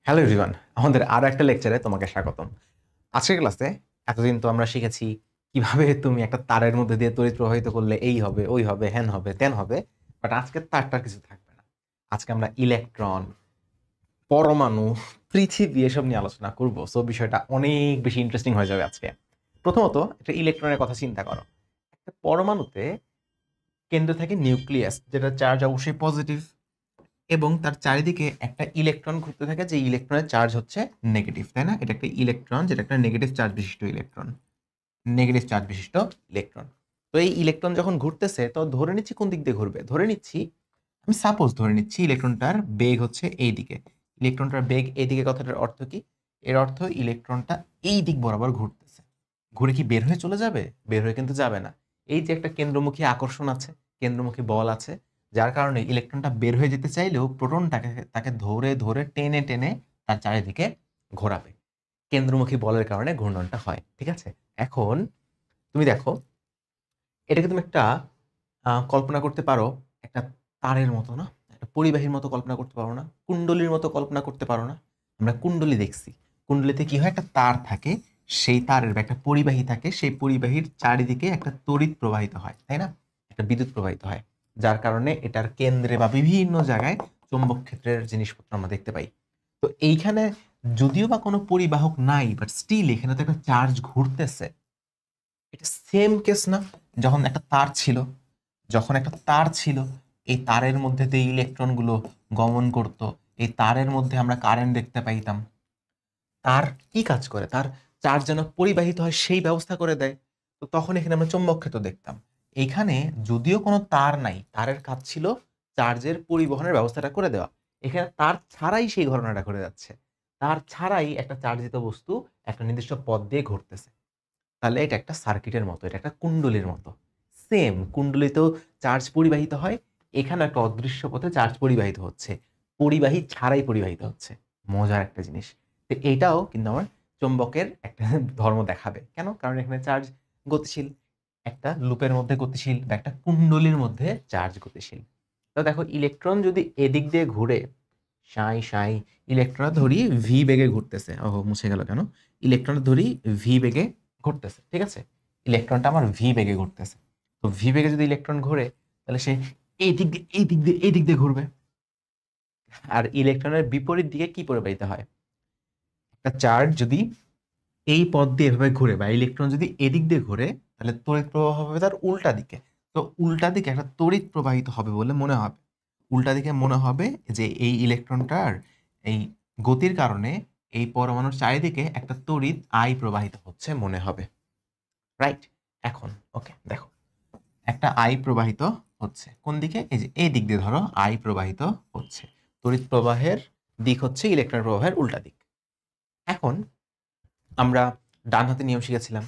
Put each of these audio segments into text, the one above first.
Hello everyone, আমাদের আরো একটা লেকচারে তোমাকে স্বাগতম। আজকের ক্লাসে এতদিন তো আমরা শিখেছি কিভাবে তুমি একটা তারের মধ্যে দিয়ে তড়িৎ প্রবাহিত করলে এই হবে, ওই হবে, হ্যান হবে, ত্যান হবে। বাট আজকে তারটার কিছু থাকবে না। আজকে আমরা ইলেকট্রন, পরমাণু, পৃথিবী এসব নিয়ে আলোচনা করব। সো বিষয়টা অনেক বেশি ইন্টারেস্টিং হয়ে যাবে আজকে। প্রথমত একটা ইলেকট্রনের কথা চিন্তা করো। একটা পরমাণুতে কেন্দ্রে থাকে নিউক্লিয়াস, যেটা চার্জ অবশ্যই পজিটিভ, এবং তার চারিদিকে একটা ইলেকট্রন ঘুরতে থাকে, যে ইলেকট্রনের চার্জ হচ্ছে নেগেটিভ, তাই না? এটা একটা ইলেকট্রন, যেটা একটা নেগেটিভ চার্জ বিশিষ্ট ইলেকট্রন। নেগেটিভ চার্জ বিশিষ্ট ইলেকট্রন। তো এই ইলেকট্রন যখন ঘুরতেছে, তো ধরে নিচ্ছি কোন দিক দিয়ে ঘুরবে, ধরে নিচ্ছি, আমি সাপোজ ধরে নিচ্ছি ইলেকট্রনটার বেগ হচ্ছে এই দিকে। ইলেকট্রনটার বেগ এইদিকে কথাটার অর্থ কি? এর অর্থ ইলেকট্রনটা এই দিক বরাবর ঘুরতেছে। ঘুরে কি বের হয়ে চলে যাবে? বের হয়ে কিন্তু যাবে না। এই যে একটা কেন্দ্রমুখী আকর্ষণ আছে, কেন্দ্রমুখী বল আছে, যার কারণে ইলেকট্রনটা বের হয়ে যেতে চাইলেও প্রোটনটাকে তাকে ধরে ধরে টেনে টেনে তার চারিদিকে ঘোরাবে। কেন্দ্রমুখী বলের কারণে ঘূর্ণনটা হয়। ঠিক আছে? এখন তুমি দেখো, এটাকে তুমি একটা কল্পনা করতে পারো একটা তারের মতো, না? একটা পরিবাহীর মতো কল্পনা করতে পারো না? কুণ্ডলীর মতো কল্পনা করতে পারো না? আমরা কুণ্ডলী দেখছি। কুণ্ডলীতে কি হয়? একটা তার থাকে, সেই তারের বা একটা পরিবাহী থাকে, সেই পরিবাহীর চারিদিকে একটা তড়িৎ প্রবাহিত হয়, তাই না? একটা বিদ্যুৎ প্রবাহিত হয়, যার কারণে এটার কেন্দ্রে বা বিভিন্ন জায়গায় চৌম্বক ক্ষেত্রের জিনিসপত্র আমরা দেখতে পাই। তো এইখানে যদিও বা কোনো পরিবাহক নাই, বাট স্টিল এখানে তো একটা চার্জ ঘুরতেছে। এটা সেম কেস না? যখন একটা তার ছিল, যখন একটা তার ছিল, এই তারের মধ্যে দিয়ে ইলেকট্রনগুলো গমন করত, এই তারের মধ্যে আমরা কারেন্ট দেখতে পাইতাম। তার কি কাজ করে? তার চার্জ যেন পরিবাহিত হয় সেই ব্যবস্থা করে দেয়। তো তখন এখানে আমরা চৌম্বক ক্ষেত্র দেখতাম। এইখানে যদিও কোনো তার নাই, তারের কাজ ছিল চার্জের পরিবহনের ব্যবস্থাটা করে দেওয়া। এখানে তার ছাড়াই সেই ঘটনাটা ঘটে যাচ্ছে। তার ছাড়াই একটা চার্জিত বস্তু একটা নির্দিষ্ট পথ দিয়ে ঘুরতেছে। তাহলে এটা একটা সার্কিটের মতো, এটা একটা কুণ্ডলীর মতো। সেম কুণ্ডলীতেও চার্জ পরিবাহিত হয়, এখানে একটা অদৃশ্য পথে চার্জ পরিবাহিত হচ্ছে, পরিবাহী ছাড়াই পরিবাহিত হচ্ছে। মজার একটা জিনিস। তো এটাও কিন্তু আমার চুম্বকের একটা ধর্ম দেখাবে। কেন? কারণ এখানে চার্জ গতিশীল, একটা লুপের মধ্যে গতিশীল, বা একটা কুণ্ডলীর মধ্যে চার্জ গতিশীল। তো দেখো, ইলেকট্রন যদি এদিক দিয়ে ঘুরে, সাই সাই, ইলেকট্রন ধরি ভি বেগে ঘুরতেছে। ওহো, মুছে গেল কেন? ইলেকট্রন ধরি ভি বেগে ঘুরতেছে, ঠিক আছে? ইলেকট্রনটা আমার ভি বেগে ঘুরতেছে। তো ভি বেগে যদি ইলেকট্রন ঘুরে, তাহলে সে এই দিক দিয়ে এই দিক দিয়ে এই দিক দিয়ে ঘুরবে। আর ইলেকট্রনের বিপরীত দিকে কি প্রবাহিত হয়? একটা চার্জ যদি এই পথ দিয়ে এভাবে ঘুরে, বা ইলেকট্রন যদি এদিক দিয়ে ঘুরে, তাহলে তড়িৎ প্রবাহ হবে তার উল্টা দিকে। তো উল্টা দিকে একটা তড়িৎ প্রবাহিত হবে বলে মনে হবে। উল্টা দিকে মনে হবে যে এই ইলেকট্রনটার এই গতির কারণে এই পরমাণুর চারিদিকে একটা তড়িৎ আই প্রবাহিত হচ্ছে মনে হবে। রাইট? এখন ওকে, দেখো, একটা আই প্রবাহিত হচ্ছে কোন দিকে? এই যে এই দিক দিয়ে ধরো আই প্রবাহিত হচ্ছে। তড়িৎ প্রবাহের দিক হচ্ছে ইলেকট্রন প্রবাহের উল্টা দিক। এখন আমরা ডান হাতে নিয়ম শিখেছিলাম।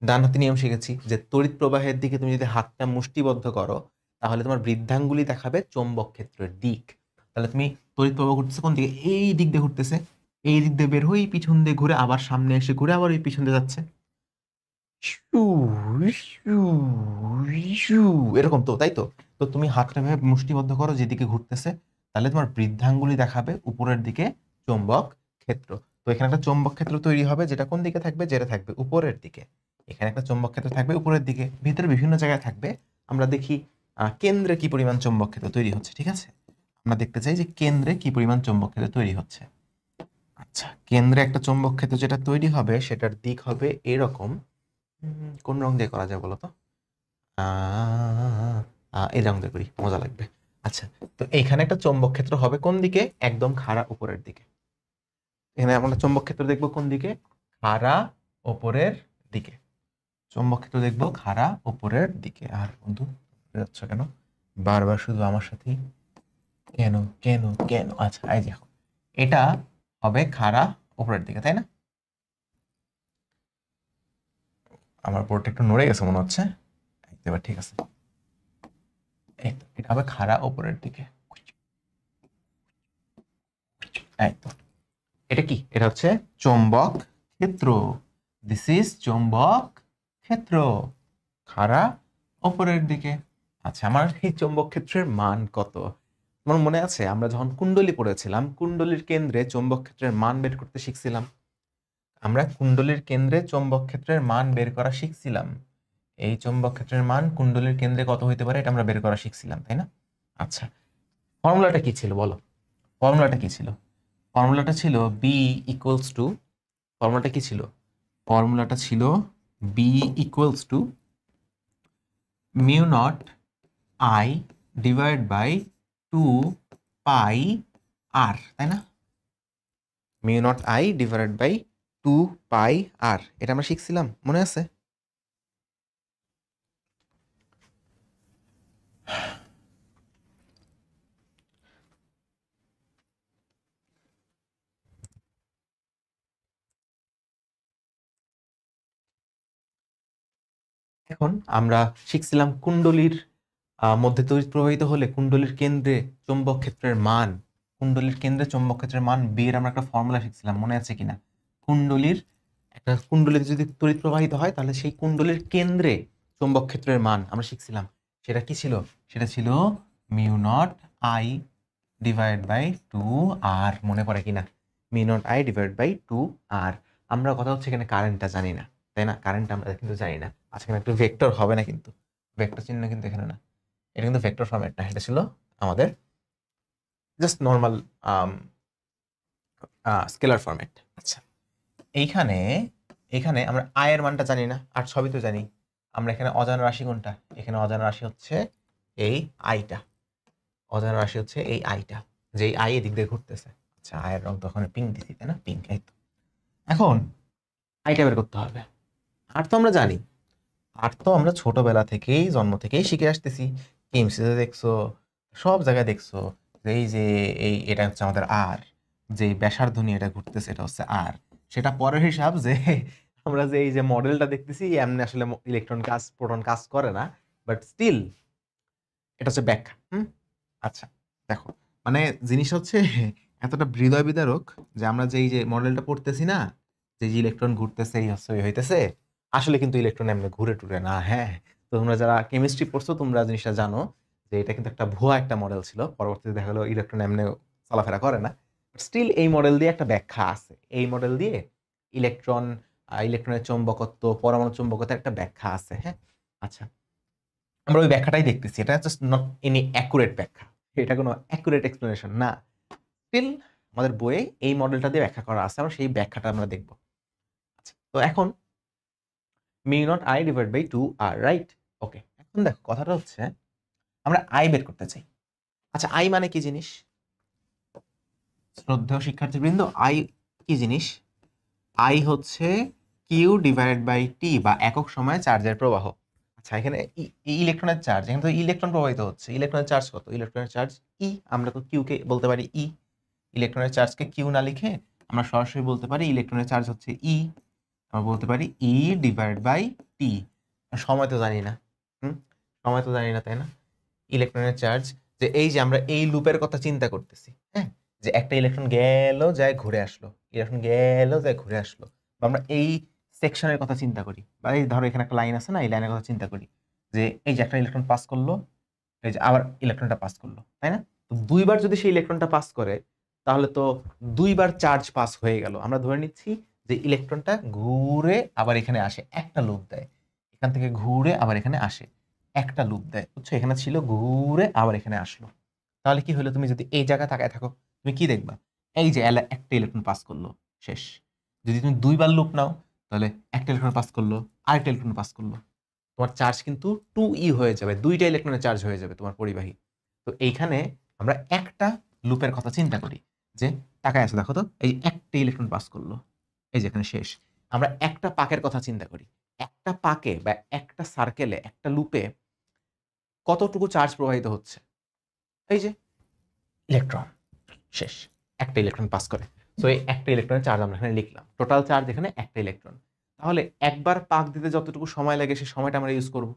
ডান হাতে নিয়ম শিখেছি যে তড়িৎ প্রবাহের দিকে তুমি যদি হাতটা মুষ্টিবদ্ধ করো, তাহলে তোমার বৃদ্ধাঙ্গুলি দেখাবে চৌম্বক ক্ষেত্রের দিক। তাহলে তুমি তড়িৎ প্রবাহ ঘুরতেছে কোন দিকে? এই দিক দিয়ে ঘুরতেছে। এই দিক দিয়ে বের হয়ে পিছন দিয়ে ঘুরে আবার সামনে এসে ঘুরে আবার এই পিছন দিয়ে যাচ্ছে। শু, শু, শু, এরকম তো, তাই তো? তো তুমি হাতটা ভেবে মুষ্টিবদ্ধ করো যেদিকে ঘুরতেছে, তাহলে তোমার বৃদ্ধাঙ্গুলি দেখাবে উপরের দিকে চৌম্বক ক্ষেত্র। তো এখানে একটা চৌম্বক ক্ষেত্র তৈরি হবে, যেটা কোন দিকে থাকবে? যেটা থাকবে উপরের দিকে। এখানে একটা চৌম্বক ক্ষেত্র থাকবে উপরের দিকে, ভিতরে বিভিন্ন জায়গায় থাকবে। আমরা দেখি কেন্দ্রে কি পরিমাণ চৌম্বক ক্ষেত্র তৈরি হচ্ছে, ঠিক আছে? আমরা দেখতে চাই যে কেন্দ্রে কি পরিমাণ চৌম্বক ক্ষেত্র তৈরি হচ্ছে। আচ্ছা, কেন্দ্রে একটা চৌম্বক ক্ষেত্র যেটা তৈরি হবে, সেটার দিক হবে এরকম। কোন রং দিয়ে করা যায় বলো তো? এই রং দিয়ে করি, মজা লাগবে। আচ্ছা, তো এইখানে একটা চৌম্বক ক্ষেত্র হবে কোন দিকে? একদম খাড়া উপরের দিকে। এখানে আমরা চৌম্বক ক্ষেত্র দেখবো কোন দিকে? খাড়া উপরের দিকে। চৌম্বক ক্ষেত্র দেখবো খাড়া উপরের দিকে। আর বন্ধু যাচ্ছ কেন বারবার শুধু আমার সাথেই? কেন কেন কেন? আচ্ছা, এই দেখো, এটা হবে খাড়া উপরের দিকে, তাই না? আমার বোর্ডটা একটু নড়ে গেছে মনে হচ্ছে। এবার ঠিক আছে। এই তো, এটা হবে খাড়া উপরের দিকে। এই তো, এটা কি? এটা হচ্ছে চৌম্বক ক্ষেত্র। দিস ইজ চৌম্বক ক্ষেত্র, খাড়া উপরের দিকে। আচ্ছা, আমার এই চৌম্বক ক্ষেত্রের মান কত? তোমার মনে আছে আমরা যখন কুণ্ডলী পড়েছিলাম, কুণ্ডলীর কেন্দ্রে চৌম্বক ক্ষেত্রের মান বের করতে শিখছিলাম। আমরা কুণ্ডলীর কেন্দ্রে চৌম্বক ক্ষেত্রের মান বের করা শিখছিলাম। এই চৌম্বক ক্ষেত্রের মান কুণ্ডলীর কেন্দ্রে কত হইতে পারে এটা আমরা বের করা শিখছিলাম, তাই না? আচ্ছা, ফর্মুলাটা কি ছিল বলো? ফর্মুলাটা কি ছিল? ফর্মুলাটা ছিল বি ইকুয়ালস টু, ফর্মুলাটা কি ছিল? ফর্মুলাটা ছিল B equals to mu naught I divide by 2 pi R, তাই না? Mu naught I divide by 2 pi আর, এটা আমরা শিখছিলাম, মনে আছে? এখন আমরা শিখছিলাম কুণ্ডলীর মধ্যে তড়িৎ প্রবাহিত হলে কুণ্ডলীর কেন্দ্রে চৌম্বক ক্ষেত্রের মান, কুণ্ডলীর কেন্দ্রে চৌম্বক ক্ষেত্রের মান বি এর আমরা একটা ফর্মুলা শিখছিলাম, মনে আছে কিনা? কুণ্ডলীতে যদি তড়িৎ প্রবাহিত হয় তাহলে সেই কুণ্ডলীর কেন্দ্রে চৌম্বক ক্ষেত্রের মান আমরা শিখছিলাম। সেটা কি ছিল? সেটা ছিল mu naught I divide by 2 R, মনে পড়ে কিনা? Mu naught I divide by 2 R. আমরা কথা হচ্ছে এখানে কারেন্টটা জানি না, তাই না? কারেন্ট আমরা কিন্তু জানি না। আজকে একটু ভেক্টর হবে না, কিন্তু ভেক্টর চিহ্ন কিন্তু এখানে না, এটা কিন্তু ভেক্টর ফরম্যাট না, এটা ছিল আমাদের জাস্ট নর্মাল স্কেলার ফরম্যাট। আচ্ছা, এইখানে এখানে আমরা আয়ের মানটা জানি না, আর সবই তো জানি। আমরা এখানে অজানা রাশি কোনটা? এখানে অজানা রাশি হচ্ছে এই আইটা, অজানা রাশি হচ্ছে এই আইটা, যে আই এদিক দিয়ে ঘুরতেছে। আচ্ছা, আয়ের রং তো ওখানে পিঙ্ক দিছি, তাই না? পিঙ্ক, এই তো। এখন আইটা বের করতে হবে। আর তো আমরা জানি, আর তো আমরা ছোটবেলা থেকেই, জন্ম থেকেই শিখে আসতেছি। কেমিস্ট্রিতে দেখছো, সব জায়গায় দেখছো, এই যে এটা হচ্ছে আমাদের আর, যে ব্যাসার্ধ নিয়ে এটা ঘুরতেছে, এটা হচ্ছে আর। সেটা পরের হিসাব যে আমরা যে এই যে মডেলটা দেখতেছি, এমনি আসলে ইলেকট্রন কাজ, প্রোটন কাজ করে না, বাট স্টিল এটা হচ্ছে ব্যাখ্যা। আচ্ছা, দেখো, মানে জিনিস হচ্ছে এতটা হৃদয় বিদারক যে আমরা যে এই যে মডেলটা পড়তেছি না, যে ইলেকট্রন ঘুরতেছে, এই হচ্ছে ওই হইতেছে, আসলে কিন্তু ইলেকট্রন এমনি ঘুরে টুরে না। হ্যাঁ, তো তোমরা যারা কেমিস্ট্রি পড়ছো তোমরা জিনিসটা জানো যে এটা কিন্তু একটা ভুয়া একটা মডেল ছিল। পরবর্তীতে দেখা গেলো ইলেকট্রন এমনি চলাফেরা করে না, স্টিল এই মডেল দিয়ে একটা ব্যাখ্যা আছে। এই মডেল দিয়ে ইলেকট্রন, ইলেকট্রনের চৌম্বকত্ব, পরমাণু চৌম্বকত্বের একটা ব্যাখ্যা আছে। হ্যাঁ, আচ্ছা, আমরা ওই ব্যাখ্যাটাই দেখতেছি। এটা জাস্ট নট এনি অ্যাকুরেট ব্যাখ্যা, এটা কোনো অ্যাকুরেট এক্সপ্লেনেশন না। স্টিল আমাদের বইয়ে এই মডেলটা দিয়ে ব্যাখ্যা করা আছে, আমরা সেই ব্যাখ্যাটা আমরা দেখব। আচ্ছা, তো এখন mu naught I divide by 2 R, right? Okay, এখন দেখো কথাটা হচ্ছে আমরা আই বের করতে চাই। আচ্ছা, আই মানে কি জিনিস? শ্রদ্ধেয় শিক্ষার্থীবৃন্দ, আই কি জিনিস? আই হচ্ছে কিউ ডিভাইড বাই টি, বা একক সময়ে চার্জের প্রবাহ। আচ্ছা, এখানে ইলেকট্রনের চার্জ, এখানে তো ইলেকট্রন প্রবাহিত হচ্ছে। ইলেকট্রনের চার্জ কত? ইলেকট্রনের চার্জ ই, আমরা তো কিউ কে বলতে পারি ই। ইলেকট্রনের চার্জকে কিউ না লিখে আমরা সরাসরি বলতে পারি ইলেকট্রনের চার্জ হচ্ছে ই। আমরা বলতে পারি ই ডিভাইড বাই টি। সময় তো জানি না, সময় তো জানি না, তাই না? ইলেকট্রনের চার্জ, যে এই যে আমরা এই লুপের কথা চিন্তা করতেছি, হ্যাঁ, যে একটা ইলেকট্রন গেল যায় ঘুরে আসলো, ইলেকট্রন গেল যায় ঘুরে আসলো, বা আমরা এই সেকশনের কথা চিন্তা করি, বা এই ধরো এখানে একটা লাইন আছে না, এই লাইনের কথা চিন্তা করি, যে এই যে একটা ইলেকট্রন পাস করলো, এই যে আবার ইলেকট্রনটা পাস করলো, তাই না? তো দুইবার যদি সেই ইলেকট্রনটা পাস করে তাহলে তো দুইবার চার্জ পাস হয়ে গেল। আমরা ধরে নিচ্ছি যে ইলেকট্রনটা ঘুরে আবার এখানে আসে, একটা লুপ দেয়, এখান থেকে ঘুরে আবার এখানে আসে, একটা লুপ দেয়, বুঝছো? এখানে ছিল, ঘুরে আবার এখানে আসলো। তাহলে কি হলো? তুমি যদি এই জায়গায় তাকায় থাকো, তুমি কি দেখবা? এই যে একটা ইলেকট্রন পাস করলো, শেষ। যদি তুমি দুইবার লুপ নাও তাহলে একটা ইলেকট্রন পাস করলো, আরেকটা ইলেকট্রন পাস করলো, তোমার চার্জ কিন্তু 2e হয়ে যাবে, দুইটা ইলেকট্রনের চার্জ হয়ে যাবে তোমার পরিবাহী। তো এইখানে আমরা একটা লুপের কথা চিন্তা করি, যে তাকায় আছে, দেখো তো, এই একটা ইলেকট্রন পাস করলো, এই যে এখানে শেষ। আমরা একটা পাকের কথা চিন্তা করি, একটা পাকে বা একটা সার্কেলে, একটা লুপে কতটুকু চার্জ প্রবাহিত হচ্ছে? এই যে ইলেকট্রন, শেষ, একটা ইলেকট্রন পাস করে। সো এই একটা ইলেকট্রনের চার্জ আমরা এখানে লিখলাম, টোটাল চার্জ এখানে একটা ইলেকট্রন। তাহলে একবার পাক দিতে যতটুকু সময় লাগে সেই সময়টা আমরা ইউজ করব।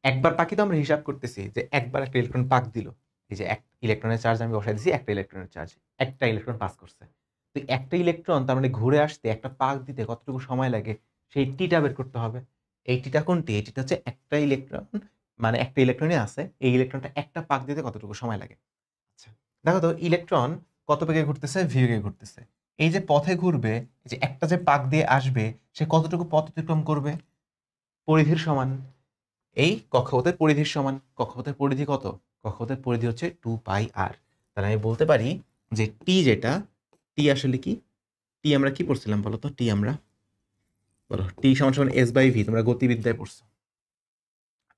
একবার পাকই তো আমরা হিসাব করতেছি, যে একবার একটা ইলেকট্রন পাক দিল, এই যে এক ইলেকট্রনের চার্জ আমি বসাই দিছি, একটা ইলেকট্রনের চার্জ, একটা ইলেকট্রন পাস করছে। তো একটা ইলেকট্রন তার মানে ঘুরে আসতে, একটা পাক দিতে কতটুকু সময় লাগে, সেই টিটা বের করতে হবে। এই টিটা কোনটি? এই টিটা হচ্ছে একটা ইলেকট্রন মানে একটা ইলেকট্রনই আছে, এই ইলেকট্রনটা একটা পাক দিতে কতটুকু সময় লাগে। আচ্ছা দেখো তো ইলেকট্রন কত বেগে ঘুরতেছে, ভি বেগে ঘুরতেছে। এই যে পথে ঘুরবে, এই যে একটা যে পাক দিয়ে আসবে, সে কতটুকু পথ অতিক্রম করবে? পরিধির সমান। এই কক্ষপথের পরিধির সমান। কক্ষপথের পরিধি কত? কক্ষপথের পরিধি হচ্ছে 2 পাই আর। তাহলে আমি বলতে পারি যে টি যেটা, টি আসলে কি? টি আমরা কি পড়ছিলাম বলো তো? টি আমরা বলো, টি সমান সমান এস বাই ভি। তোমরা গতিবিদ্যায় পড়ছো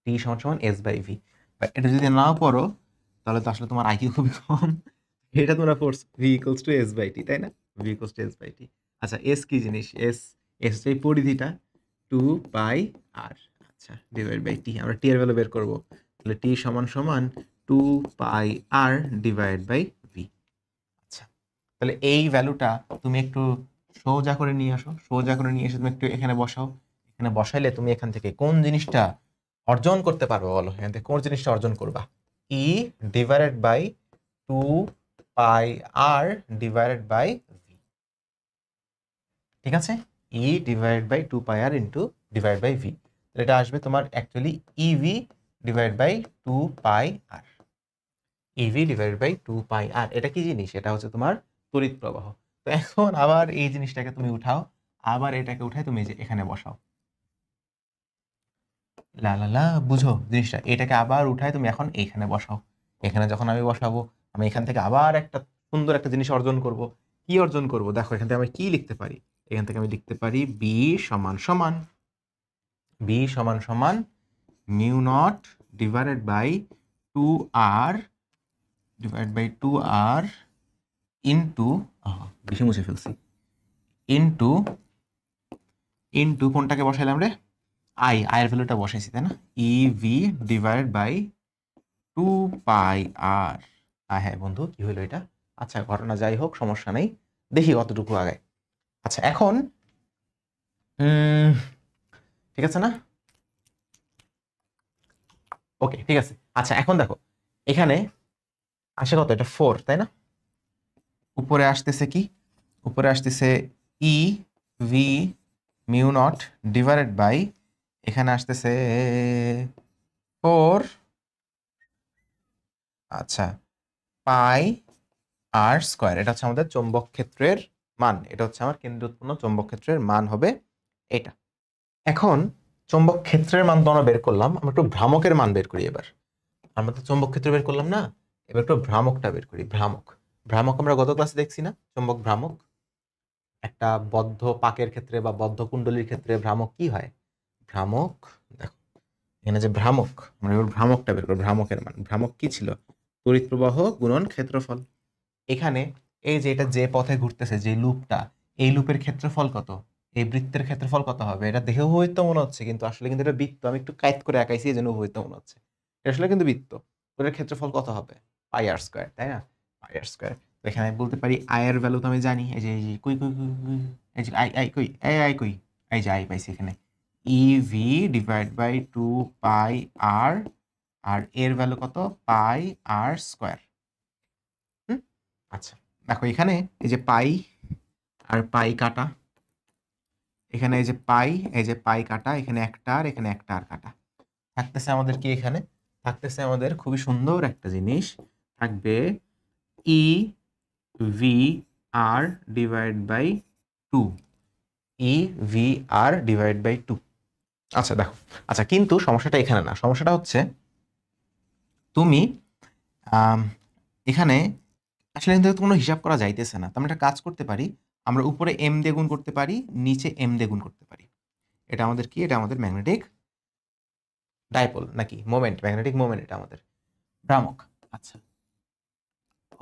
টি সমান সমান এস বাই ভি। এটা যদি নাও পড়ো তাহলে তো আসলে তোমার আইকিউ খুবই কম। এটা তোমরা পড়ছো V equals to S by T, তাই না? V equals to S by T. আচ্ছা এস কি জিনিস? এস, এস হচ্ছে এই পরিধিটা 2 পাই আর। আচ্ছা ডিভাইড বাই টি, আমরা টি এর ভ্যালু বের করব। তাহলে টি সমান সমান 2 pi R divide by V. আচ্ছা তাহলে এই ভ্যালুটা তুমি একটু সোজা করে নিয়ে আসো। সোজা করে নিয়ে এসে তুমি একটু এখানে বসাও। এখানে বসাইলে তুমি এখান থেকে কোন জিনিসটা অর্জন করতে পারবে বলো? এখান থেকে কোন জিনিসটা অর্জন করবা? E divided by 2 pi r divided by v. ঠিক আছে? E divided by 2 pi r into divide by v. এটা আসবে তোমার actually e v divide by 2 pi r. E v divided by 2 pi আর। এটা কি জিনিস? এটা হচ্ছে তোমার তড়িৎ প্রবাহ। তো এখন আবার এই জিনিসটাকে তুমি উঠাও, আবার এটাকে উঠাই তুমি যে এখানে বসাও। লা লা লা, বুঝো জিনিসটা? এটাকে আবার উঠাই তুমি এখন এইখানে বসাও। এখানে যখন আমি বসাবো, আমি এখান থেকে আবার একটা সুন্দর একটা জিনিস অর্জন করব। কি অর্জন করব? দেখো এখান থেকে আমি কি লিখতে পারি? এখান থেকে আমি লিখতে পারি বি সমান সমান, বি সমান সমান mu nought divided by 2 r divide by 2 r into, বেশি মুছে ফেলছি, ইন্টু ইন্টু কোনটাকে বসাইলাম রে? আয়ের ভ্যালুটা বসাইছি তাই না? E V divide by 2 pi আর। হ্যাঁ বন্ধু, কি হলো এটা? আচ্ছা ঘটনা যাই হোক, সমস্যা নেই, দেখি কতটুকু আগায়। আচ্ছা এখন ঠিক আছে না? ওকে ঠিক আছে। আচ্ছা এখন দেখো এখানে আসে কত? এটা 4 তাই না? উপরে আসতেছে কি? উপরে আসতেছে e v mu nought divided by, এখানে আসতেছে 4, আচ্ছা পাই আর স্কয়ার। এটা হচ্ছে আমাদের চৌম্বক ক্ষেত্রের মান। এটা হচ্ছে আমার কেন্দ্র উৎপন্ন চৌম্বক ক্ষেত্রের মান হবে এটা। এখন চৌম্বক ক্ষেত্রের মান তো আমরা বের করলাম, আমরা একটু ভ্রামকের মান বের করি এবার। আমরা তো চৌম্বক ক্ষেত্র বের করলাম না, এবার একটু ভ্রামকটা বের করি। ভ্রামক, ভ্রামক আমরা গত ক্লাসে দেখছি না? চৌম্বক ভ্রামক একটা বদ্ধ পাকের ক্ষেত্রে বা বদ্ধ কুণ্ডলীর ক্ষেত্রে ভ্রামক কি হয়? ভ্রামক দেখো এখানে যে ভ্রামক, আমরা এবার ভ্রামকটা বের করব। ভ্রামকের মান, ভ্রামক কি ছিল? তড়িৎ প্রবাহ গুণন ক্ষেত্রফল। এখানে এই যে এটা যে পথে ঘুরতেছে, যে লুপটা, এই লুপের ক্ষেত্রফল কত? এই বৃত্তের ক্ষেত্রফল কত হবে? এটা দেখে উপবৃত্ত মনে হচ্ছে, কিন্তু আসলে কিন্তু এটা বৃত্ত। আমি একটু কাইট করে আঁকাইছি এই জন্য উপবৃত্ত মনে হচ্ছে। এটা আসলে কিন্তু বৃত্ত। ওটার ক্ষেত্রফল কত হবে? পাই আর স্কয়ার, তাই না? পাই আর স্কয়ার। তো এখানে আমি বলতে পারি আই এর ভ্যালু তো আমি জানি, এই যে কই কই কই কই, এই যে আই কই, আই কই, এই যে আই পাইছি এখানে। E V divide by 2 pi আর, আর এর ভ্যালু কত? পাই আর স্কয়ার। আচ্ছা দেখো এখানে এই যে পাই আর পাই কাটা, এখানে এই যে পাই, এই যে পাই কাটা, এখানে একটা আর এখানে একটা আর কাটা থাকতেছে আমাদের কি? এখানে থাকতেছে আমাদের খুবই সুন্দর একটা জিনিস, থাকবে e v r divide by 2, e v r divide by 2। আচ্ছা দেখো, আচ্ছা কিন্তু সমস্যাটা এখানে না, সমস্যাটা হচ্ছে তুমি এখানে আসলে কিন্তু কোনো হিসাব করা যাইতেছে না। তো আমরা একটা কাজ করতে পারি, আমরা উপরে এম দিয়ে গুণ করতে পারি, নিচে এম দিয়ে গুণ করতে পারি। এটা আমাদের কি? এটা আমাদের ম্যাগনেটিক ডাইপোল নাকি মোমেন্ট, ম্যাগনেটিক মোমেন্ট এটা আমাদের ভ্রামক। আচ্ছা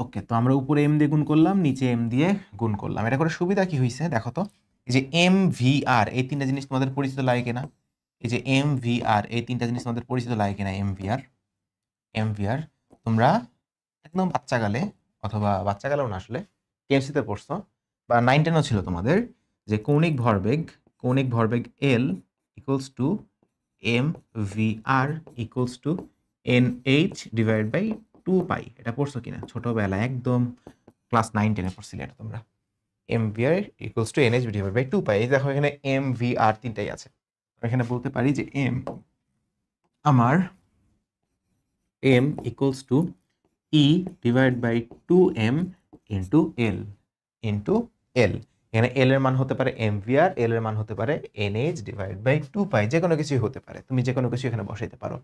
ওকে, তো আমরা উপরে এম দিয়ে গুণ করলাম, নিচে এম দিয়ে গুণ করলাম। এটা করে সুবিধা কি হয়েছে দেখো তো? এই যে এম ভি আর এই তিনটা জিনিস তোমাদের পরিচিত লাগে কিনা? এই যে এম ভি আর এই তিনটা জিনিস তোমাদের পরিচিত লাগে কিনা? এম ভি আর, এম ভি আর তোমরা একদম বাচ্চাকালে, অথবা বাচ্চাকালেও না, আসলে কেএমসিতে পড়ছো বা 9-10ও ছিল তোমাদের, যে কৌণিক ভরবেগ L equals to M V R equals to N H divide by 2 pi. এটা পড়ছো কিনা ছোটবেলায়? একদম ক্লাস 9-10-এ পড়ছিলে এটা তোমরা। M V R equals to N H divide by 2 pi. এই দেখো এখানে এম ভি আর তিনটাই আছে। এখানে বলতে পারি যে এম আমার m equals to E divided by 2m into L into L। এখানে L এর মান হতে পারে mVr, L এর মান হতে পারে NH divided by 2 পাই, যে কোনো কিছুই হতে পারে। তুমি যে কোনো কিছু এখানে বসাইতে পারো,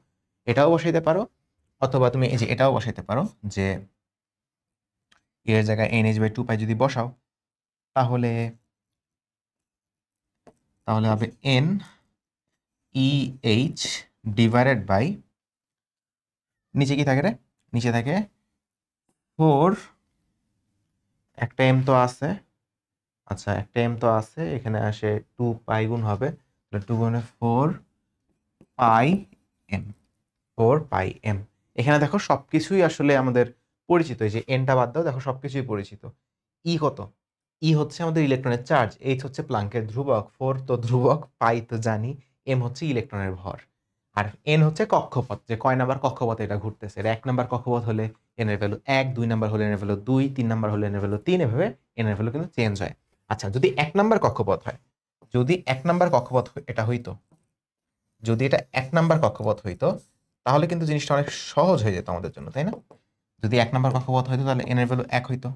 এটাও বসাইতে পারো, অথবা তুমি এই যে এটাও বসাইতে পারো, যে এর জায়গায় NH by 2 পাই যদি বসাও, তাহলে হবে N EH divided by, নিচে কি থাকে রে? নিচে থাকে 4, একটা m তো আছে, আচ্ছা একটা m তো আছে, এখানে আসে 2 পাই গুণ হবে, তাহলে 2 গুণে 4 পাই m, 4 পাই m। এখানে দেখো সবকিছুই আসলে আমাদের পরিচিত, এই যে nটা বাদ দাও, দেখো সবকিছুই পরিচিত। ই কত? ই হচ্ছে আমাদের ইলেকট্রনের চার্জ, এইচ হচ্ছে প্লাঙ্কের ধ্রুবক, 4 তো ধ্রুবক, পাই তো জানি, এম হচ্ছে ইলেকট্রনের ভর, আর এন হচ্ছে কক্ষপথ, যে কয় নাম্বার কক্ষপথে এটা ঘুরতেছে। এটা 1 নাম্বার কক্ষপথ হলে এন এর ভ্যালু 1, 2 নাম্বার হলে এন এর ভ্যালু 2, 3 নাম্বার হলে এন এর ভ্যালু 3, এভাবে এন এর ভ্যালু কিন্তু চেঞ্জ হয়। আচ্ছা, যদি 1 নাম্বার কক্ষপথ হয়, যদি 1 নাম্বার কক্ষপথ এটা হইতো, যদি এটা 1 নাম্বার কক্ষপথ হইতো, তাহলে কিন্তু জিনিসটা অনেক সহজ হয়ে যেত আমাদের জন্য, তাই না? যদি 1 নাম্বার কক্ষপথ হইতো, তাহলে এন এর ভ্যালু 1 হইতো।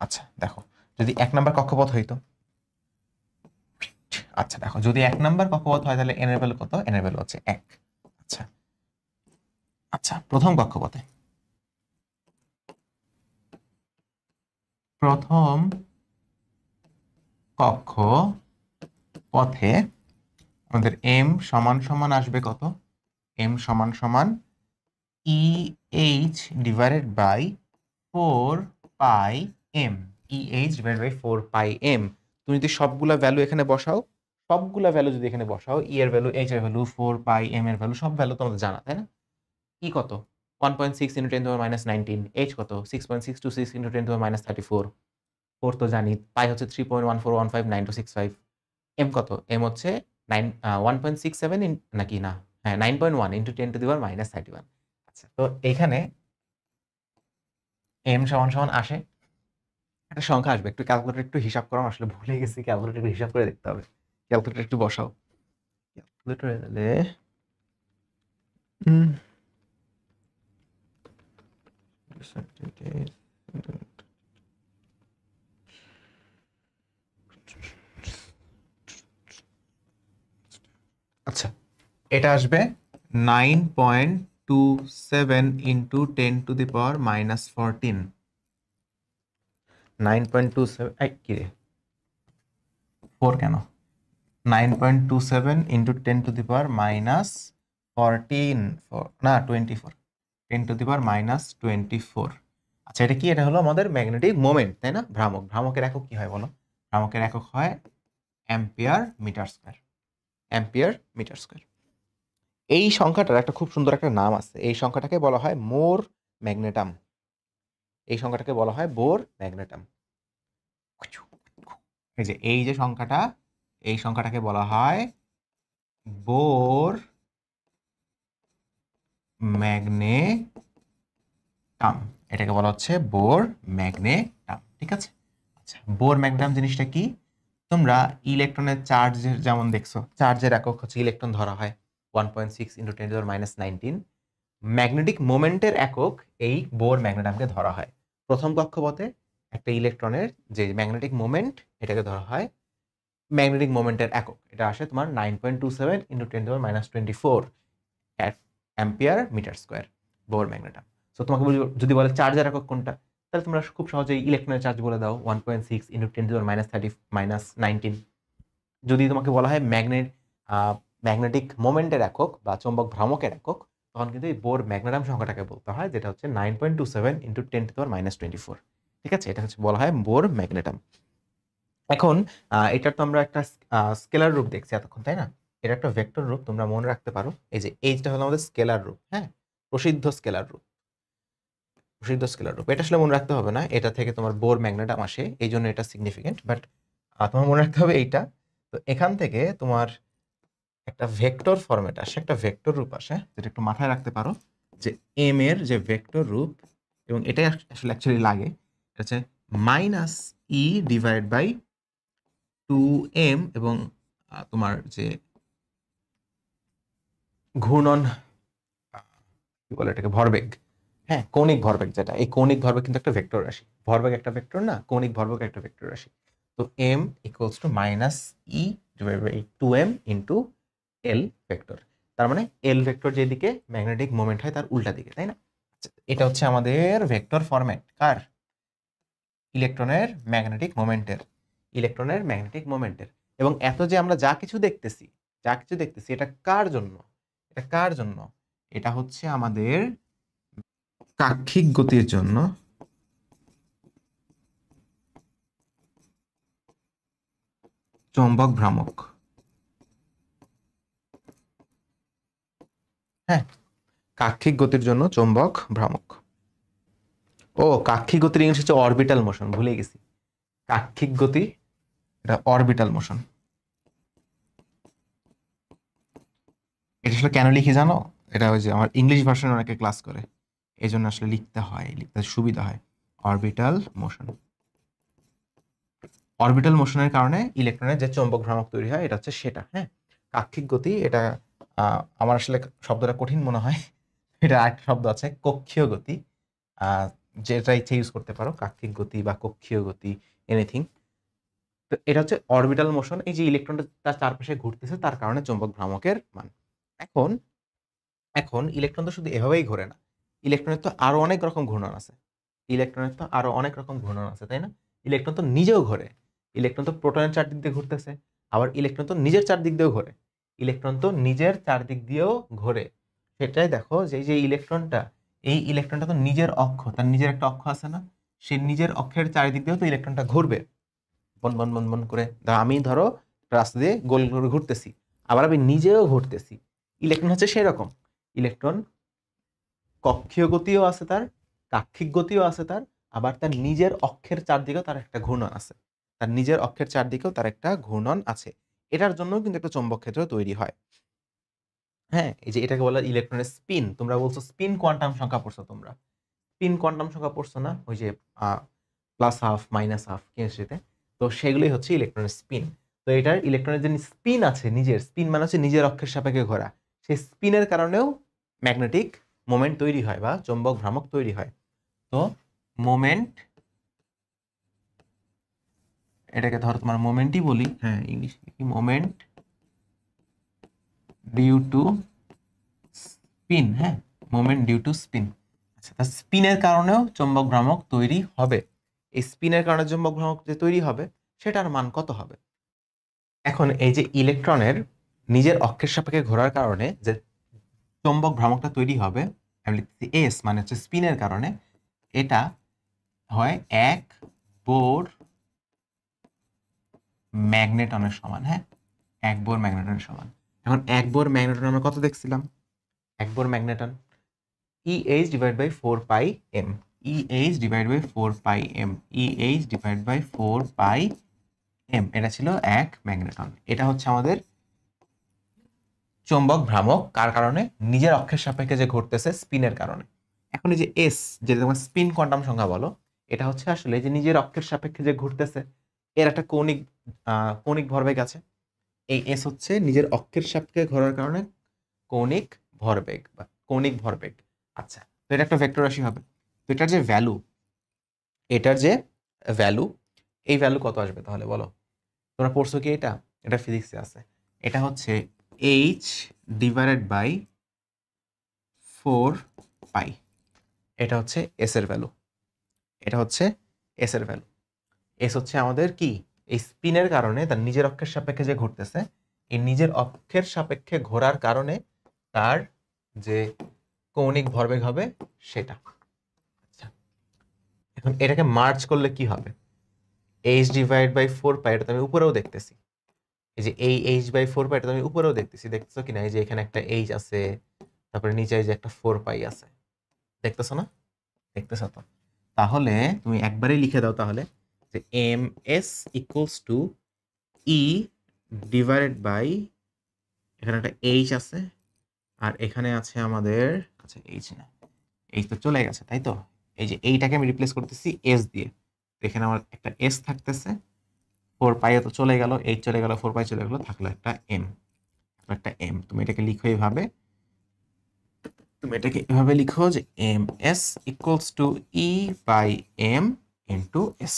আচ্ছা দেখো, যদি 1 নাম্বার কক্ষপথ হইতো, আচ্ছা দেখো, যদি 1 নাম্বার কক্ষপথ হয়, তাহলে এন এর ভ্যালু কত? এন এর ভ্যালু হচ্ছে 1। আচ্ছা আচ্ছা, প্রথম কক্ষপথে, প্রথম কক্ষপথে আমাদের এম সমান সমান আসবে কত? এম সমান সমান e h divided by 4 pi m, e h divided by 4 pi m. তুমি যদি সবগুলা ভ্যালু এখানে বসাও, সবগুলা ভ্যালু যদি এখানে বসাও, ই এর ভ্যালু, এইচ এর ভ্যালু, 4 পাই এম এর ভ্যালু, সব ভ্যালু তোমাদের জানা, তাই না? ই কত? 1.6 into 10 to power minus 19, h কত? 6.626 ইন্টু 10 টু পাওয়ার মাইনাস 34, 4 তো জানি, পাই হচ্ছে 3.14159265, এম কত? এম হচ্ছে 1.67 নাকি না, হ্যাঁ 9.1 into 10 to the power minus 31। আচ্ছা, তো এখানে এম সমান সমান আসে, একটা সংখ্যা আসবে, একটু ক্যালকুলেটর একটু হিসাব করো, আসলে ভুলে গেছি, ক্যালকুলেটর একটু হিসাব করে দেখতে হবে, ক্যালকুলেটর একটু বসাও, ক্যালকুলেটরে গেলে আচ্ছা, এটা আসবে 9.27 into 10 to the power minus 14, 9.27, কি রে 4 কেন, 9.27 into 10 to the power minus 14, না 24, 10 টু দি পাওয়ার মাইনাস 24। আচ্ছা, এটা কি? এটা হলো আমাদের ম্যাগনেটিক মোমেন্ট, তাই না? ভ্রামক, ভ্রামকের একক কি হয় বলো? ভ্রামকের একক হয় ampere metre square, ampere metre square. এই সংখ্যাটার একটা খুব সুন্দর একটা নাম আছে, এই সংখ্যাটাকে বলা হয় মোর ম্যাগনেটাম, এই সংখ্যাটাকে বলা হয় বোর ম্যাগনেটাম। এই যে এই যে সংখ্যাটা, এই সংখ্যাটাকে বলা হয় বোর ম্যাগনেটাম, এটাকে বলা হচ্ছে বোর ম্যাগনেটাম, ঠিক আছে? আচ্ছা, বোর ম্যাগনেটাম জিনিসটা কি? তোমরা ইলেকট্রনের চার্জের যেমন দেখছো, চার্জের একক হচ্ছে ইলেকট্রন ধরা হয় 1.6 into 10 to the power minus 19, magnetic মোমেন্টের একক এই বোর ম্যাগনেটামকে ধরা হয়। প্রথম কক্ষপথে একটা ইলেকট্রনের যে ম্যাগনেটিক মোমেন্ট, এটাকে ধরা হয় ম্যাগনেটিক মোমেন্টের একক, এটা আসে তোমার 9.27 into 10 to the power minus 24 ampere metre square, Bohr magneton. So তোমাকে যদি বলে চার্জের একক কোনটা, তাহলে তোমরা খুব সহজেই ইলেকট্রনের চার্জ বলে দাও 1.6 into 10 to the power minus 30 minus 19। যদি তোমাকে বলা হয় ম্যাগনেটিক মোমেন্টের একক বা চৌম্বক ভ্রামকের একক, তখন কিন্তু এই বোর ম্যাগনেটাম সংখ্যাটাকে বলতে হয়, যেটা হচ্ছে 9.27 into 10 to the power minus 24, ঠিক আছে? এটা হচ্ছে বলা হয় বোর ম্যাগনেটাম। এখন এটার তো আমরা একটা স্কেলার রূপ দেখছি এতক্ষণ, তাই না? এটা একটা ভেক্টর রূপ, তোমরা মনে রাখতে পারো, এই যে এইচটা হলো আমাদের স্কেলার রূপ, হ্যাঁ, প্রসিদ্ধ স্কেলার রূপ, প্রসিদ্ধ স্কেলার রূপ। এটা আসলে মনে রাখতে হবে না, এটা থেকে তোমার বোর ম্যাগনেটাম আসে, এই জন্য এটা সিগনিফিকেন্ট, বাট তোমার মনে রাখতে হবে এইটা। তো এখান থেকে তোমার একটা ভেক্টর ফরম্যাট আসে, একটা ভেক্টর রূপ আসে, যেটা একটু মাথায় রাখতে পারো, যে এম এর যে ভেক্টর রূপ, এবং এটাই আসলে অ্যাকচুয়ালি লাগে, এটা হচ্ছে minus E divide by 2m, এবং তোমার যে ঘূর্ণন কি বলে এটাকে, ভরবেগ। হ্যাঁ, কৌণিক ভরবেগ যেটা, এই কৌণিক ভরবেগ কিন্তু একটা ভেক্টর রাশি, ভরবেগ একটা ভেক্টর না, কৌণিক ভরবেগ একটা ভেক্টর রাশি। তো m equals to minus E divide by 2m into l vector. তার মানে এল ভেক্টর যেদিকে ম্যাগনেটিক মোমেন্ট হয় তার উল্টা দিকে, তাই না? আচ্ছা, এটা হচ্ছে আমাদের ভেক্টর ফরম্যাট কার, ইলেকট্রনের ম্যাগনেটিক মোমেন্টের, ইলেকট্রনের ম্যাগনেটিক মোমেন্টের। এবং এত যে আমরা যা কিছু দেখতেছি, যা কিছু দেখতেছি, এটা কার জন্য, এটা কার জন্য, এটা হচ্ছে আমাদের কাক্ষিক গতির জন্য চৌম্বক ভ্রামক। হ্যাঁ, কাক্ষিক গতির জন্য চৌম্বক ভ্রামক। ও, কাক্ষিক গতির ইংলিশ হচ্ছে অরবিটাল মোশন, ভুলে গেছি। কাক্ষিক গতি এটা অরবিটাল মোশন। এটা আসলে কেন লিখি জানো? এটা ওই যে আমার ইংলিশ ভার্সনে অনেকে ক্লাস করে, এই জন্য আসলে লিখতে হয়, লিখতে সুবিধা হয়। অরবিটাল মোশন, অরবিটাল মোশনের কারণে ইলেকট্রনের যে চৌম্বক ভ্রামক তৈরি হয় এটা হচ্ছে সেটা। হ্যাঁ, কাক্ষিক গতি এটা আমার আসলে শব্দটা কঠিন মনে হয়। এটা একটা শব্দ আছে কক্ষীয় গতি, যেটা ইচ্ছে ইউজ করতে পারো, কাক্ষিক গতি বা কক্ষীয় গতি, এনিথিং। তো এটা হচ্ছে অরবিটাল মোশন, এই যে ইলেকট্রনটা তার চারপাশে ঘুরতেছে তার কারণে চৌম্বক ভ্রামকের মান। এখন এখন ইলেকট্রন তো শুধু এভাবেই ঘোরে না, ইলেকট্রনের তো আরো অনেক রকম ঘূর্ণন আছে, ইলেকট্রনের তো আরো অনেক রকম ঘূর্ণন আছে, তাই না? ইলেকট্রন তো নিজেও ঘোরে, ইলেকট্রন তো প্রোটনের চারদিক দিয়ে ঘুরতেছে, আবার ইলেকট্রন তো নিজের চারদিক দিয়েও ঘোরে, ইলেকট্রন তো নিজের চারদিক দিয়েও ঘোরে। সেটাই দেখো যে এই যে ইলেকট্রনটা, এই ইলেকট্রনটা তো নিজের অক্ষ, তার নিজের একটা অক্ষ আছে না, সে নিজের অক্ষের চারিদিক দিয়েও তো ইলেকট্রনটা ঘুরবে, বন বন বন বন করে। আমি ধরো রাস্তা দিয়ে গোল করে ঘুরতেছি, আবার আমি নিজেও ঘুরতেছি। ইলেকট্রন হচ্ছে সেরকম, ইলেকট্রন কক্ষীয় গতিও আছে তার, কাক্ষিক গতিও আছে তার, আবার তার নিজের অক্ষের চারদিকেও তার একটা ঘূর্ণন আছে, তার নিজের অক্ষের চারদিকেও তার একটা ঘূর্ণন আছে। এটার জন্য কিন্তু একটা চৌম্বক ক্ষেত্র তৈরি হয়। হ্যাঁ, এই যে এটাকে বলা ইলেকট্রনের স্পিন। তোমরা বলছো স্পিন কোয়ান্টাম সংখ্যা পড়ছো, তোমরা স্পিন কোয়ান্টাম সংখ্যা পড়ছো না, ওই যে প্লাস হাফ মাইনাস হাফ কেমিস্ট্রিতে, তো সেগুলোই হচ্ছে ইলেকট্রনের স্পিন। তো এটার ইলেকট্রনের যে স্পিন আছে, নিজের স্পিন মানে হচ্ছে নিজের অক্ষের সাপেক্ষে ঘোরা, সেই স্পিনের কারণেও ম্যাগনেটিক মোমেন্ট তৈরি হয় বা চৌম্বক ভ্রামক তৈরি হয়। তো মোমেন্ট, এটাকে ধরো তোমার মোমেন্টই বলি, হ্যাঁ English moment due to spin. হ্যাঁ, মোমেন্ট ডিউ টু স্পিন। আচ্ছা, তা স্পিনের কারণেও চৌম্বক ভ্রামক তৈরি হবে। এই স্পিনের কারণে চৌম্বক ভ্রামক যে তৈরি হবে সেটার মান কত হবে? এখন এই যে ইলেকট্রনের নিজের অক্ষের সাপেক্ষে ঘোরার কারণে যে চৌম্বক ভ্রামকটা তৈরি হবে, আমি লিখতেছি এস মানে হচ্ছে স্পিনের কারণে, এটা হয় এক বোর ম্যাগনেটনের সমান। হ্যাঁ, এক বোর ম্যাগনেটনের সমান। এখন এক বোর ম্যাগনেটন আমরা কত দেখছিলাম? এক Bohr magneton EH divide by 4 pi m, EH divide by 4 pi m, EH divide by 4 pi m, এটা ছিল এক ম্যাগনেটন। এটা হচ্ছে আমাদের চৌম্বক ভ্রামক, কার কারণে? নিজের অক্ষের সাপেক্ষে যে ঘুরতেছে স্পিনের কারণে। এখন এই যে এস, যেটা তোমার স্পিন কোয়ান্টাম সংখ্যা বলো, এটা হচ্ছে আসলে যে নিজের অক্ষের সাপেক্ষে যে ঘুরতেছে এর একটা কৌণিক কৌণিক ভরবেগ আছে। এই এস হচ্ছে নিজের অক্ষের সাপেক্ষে ঘোরার কারণে কৌণিক ভরবেগ বা কৌণিক ভরবেগ। আচ্ছা, তো এটা একটা ভেক্টর রাশি হবে। তো এটার যে ভ্যালু, এটার যে ভ্যালু, এই ভ্যালু কত আসবে তাহলে বলো? তোমরা পড়ছো কি এটা? এটা ফিজিক্সে আছে। এটা হচ্ছে এইচ ডিভাইডেড বাই 4 পাই। এটা হচ্ছে এস এর ভ্যালু, এটা হচ্ছে এস এর ভ্যালু। এস হচ্ছে আমাদের কি, এই স্পিনের কারণে তার নিজের অক্ষের সাপেক্ষে যে ঘুরতেছে, এই নিজের অক্ষের সাপেক্ষে ঘোরার কারণে তার যে কৌণিক ভরবেগ হবে সেটা। আচ্ছা, এখন এটাকে মার্জ করলে কি হবে? এইচ ডিভাইড বাই 4 পাই, এটা তো আমি উপরেও দেখতেছি, এই যে এই এইচ বাই 4 পাই, এটা তো আমি উপরেও দেখতেছি, দেখতেছো কিনা? এই যে এখানে একটা এইচ আছে, তারপরে নিচে এই যে একটা 4 পাই আছে, দেখতেছো না? দেখতেছো তো? তাহলে তুমি একবারেই লিখে দাও তাহলে যে m s equals to e divided by, এখানে একটা এইচ আছে আর এখানে আছে আমাদের, আচ্ছা এইচ না, এইচ তো চলে গেছে তাই তো, এই যে এইটাকে আমি রিপ্লেস করতেছি এস দিয়ে, তো এখানে আমার একটা এস থাকতেছে, 4 পাই তো চলে গেল, এইচ চলে গেল, 4 পাই চলে গেল, থাকলো একটা এম, একটা এম। তুমি এটাকে লিখো এইভাবে তুমি এটাকে এভাবে লিখো যে m s equals to e by m into s.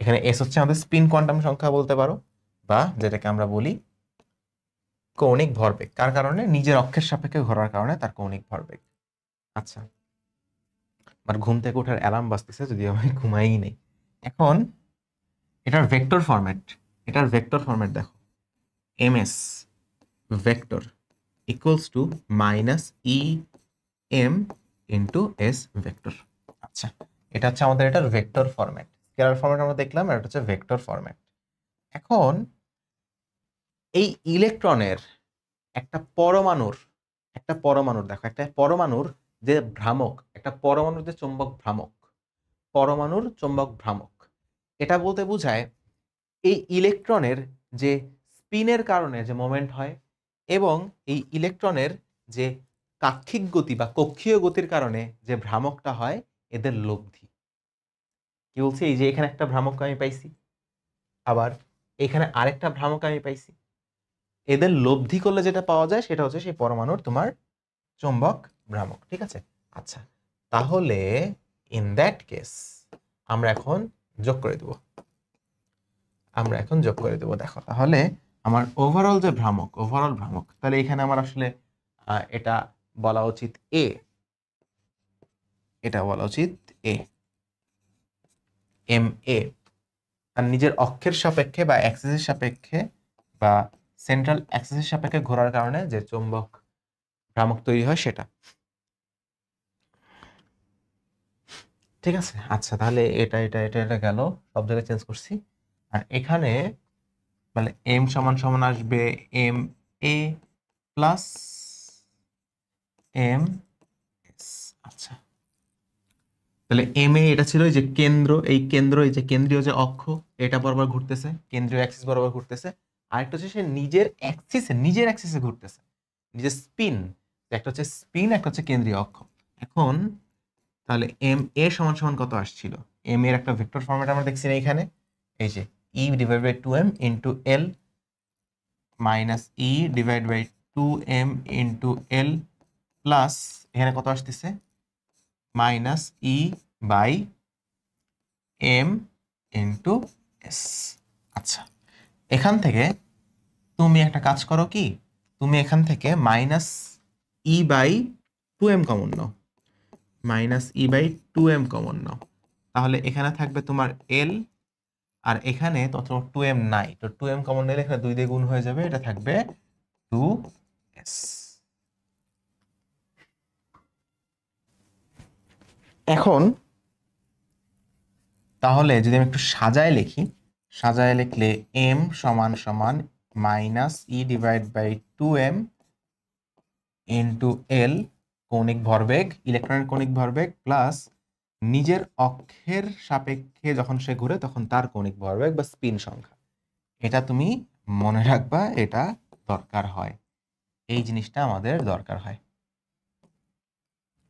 এখানে এস হচ্ছে আমাদের স্পিন কোয়ান্টাম সংখ্যা বলতে পারো, বা যেটাকে আমরা বলি কৌণিক ভরবেগ। কার কারণে? নিজের অক্ষের সাপেক্ষে ঘোরার কারণে তার কৌণিক ভরবেগ। আচ্ছা, আমার ঘুম থেকে ওঠার অ্যালার্ম বাজতেছে, যদিও আমি ঘুমাই নেই এখন। এটার ভেক্টর ফরম্যাট দেখো, m s vector equals to minus e m into s vector. আচ্ছা, এটা হচ্ছে আমাদের এটার ভেক্টর ফরম্যাট। স্কেলার ফরম্যাট আমরা দেখলাম, আর এটা হচ্ছে ভেক্টর ফরম্যাট। এখন এই ইলেকট্রনের একটা পরমাণুর দেখো, একটা পরমাণুর যে ভ্রামক, একটা পরমাণুর যে চৌম্বক ভ্রামক, পরমাণুর চৌম্বক ভ্রামক, এটা বলতে বোঝায় এই ইলেকট্রনের যে স্পিনের কারণে যে মোমেন্ট হয়, এবং এই ইলেকট্রনের যে কাক্ষিক গতি বা কক্ষীয় গতির কারণে যে ভ্রামকটা হয়, এদের লব্ধি। কি বলছি? এই যে এখানে একটা ভ্রামক আমি পাইছি, আবার এখানে আরেকটা ভ্রামক আমি পাইছি, এদের লব্ধি করলে যেটা পাওয়া যায় সেটা হচ্ছে সেই পরমাণুর তোমার চৌম্বক ভ্রামক। ঠিক আছে? আচ্ছা, তাহলে ইন দ্যাট কেস আমরা এখন যোগ করে দেব। দেখো, তাহলে আমার ওভারঅল ভ্রামক, তাহলে এখানে আমার আসলে এটা বলা উচিত এ, এম এ। আর নিজের অক্ষের সাপেক্ষে বা অ্যাক্সিসের সাপেক্ষে বা সেন্ট্রাল অ্যাক্সিসের সাপেক্ষে ঘোরার কারণে যে চৌম্বক ভ্রামক তৈরি হয় সেটা। ঠিক আছে? আচ্ছা, তাহলে এটা গেল, সব জায়গায় চেঞ্জ করছি। আর এখানে মানে এম সমান সমান আসবে M A plus M S. আচ্ছা, তাহলে এম এ এটা ছিল এই যে কেন্দ্র, এই যে কেন্দ্রীয় যে অক্ষ, এটা বরাবর ঘুরতেছে, কেন্দ্রীয় অ্যাক্সিস বরাবর ঘুরতেছে। আরেকটা হচ্ছে সে নিজের অ্যাক্সিসে ঘুরতেছে, নিজের স্পিন। একটা হচ্ছে স্পিন, একটা হচ্ছে কেন্দ্রীয় অক্ষ। এখন তাহলে এম এ সমান সমান কত আসছিল? এম এর একটা ভেক্টর ফরম্যাট আমরা দেখছি না এখানে, এই যে e divide by 2m into l minus E divide by 2m into l plus এখানে কত আসতেছে? Minus E by m into s. আচ্ছা, এখান থেকে তুমি একটা কাজ করো, কি তুমি এখান থেকে minus E by 2m common নাও, তাহলে এখানে থাকবে তোমার এল, আর এখানে তো 2m নাই, তো 2m কমন নিলে এখানে 2 দিয়ে গুণ হয়ে যাবে, এটা থাকবে 2s। এখন তাহলে যদি আমি একটু সাজায় লিখলে m সমান সমান minus E divide by 2m into L কৌণিক ভরবেগ, ইলেকট্রনের কৌণিক ভরবেগ, প্লাস নিজের অক্ষের সাপেক্ষে যখন সে ঘুরে তখন তার কৌণিক ভরবেগ বা স্পিন সংখ্যা। এটা তুমি মনে রাখবা, এটা দরকার হয়, এই জিনিসটা আমাদের দরকার হয়।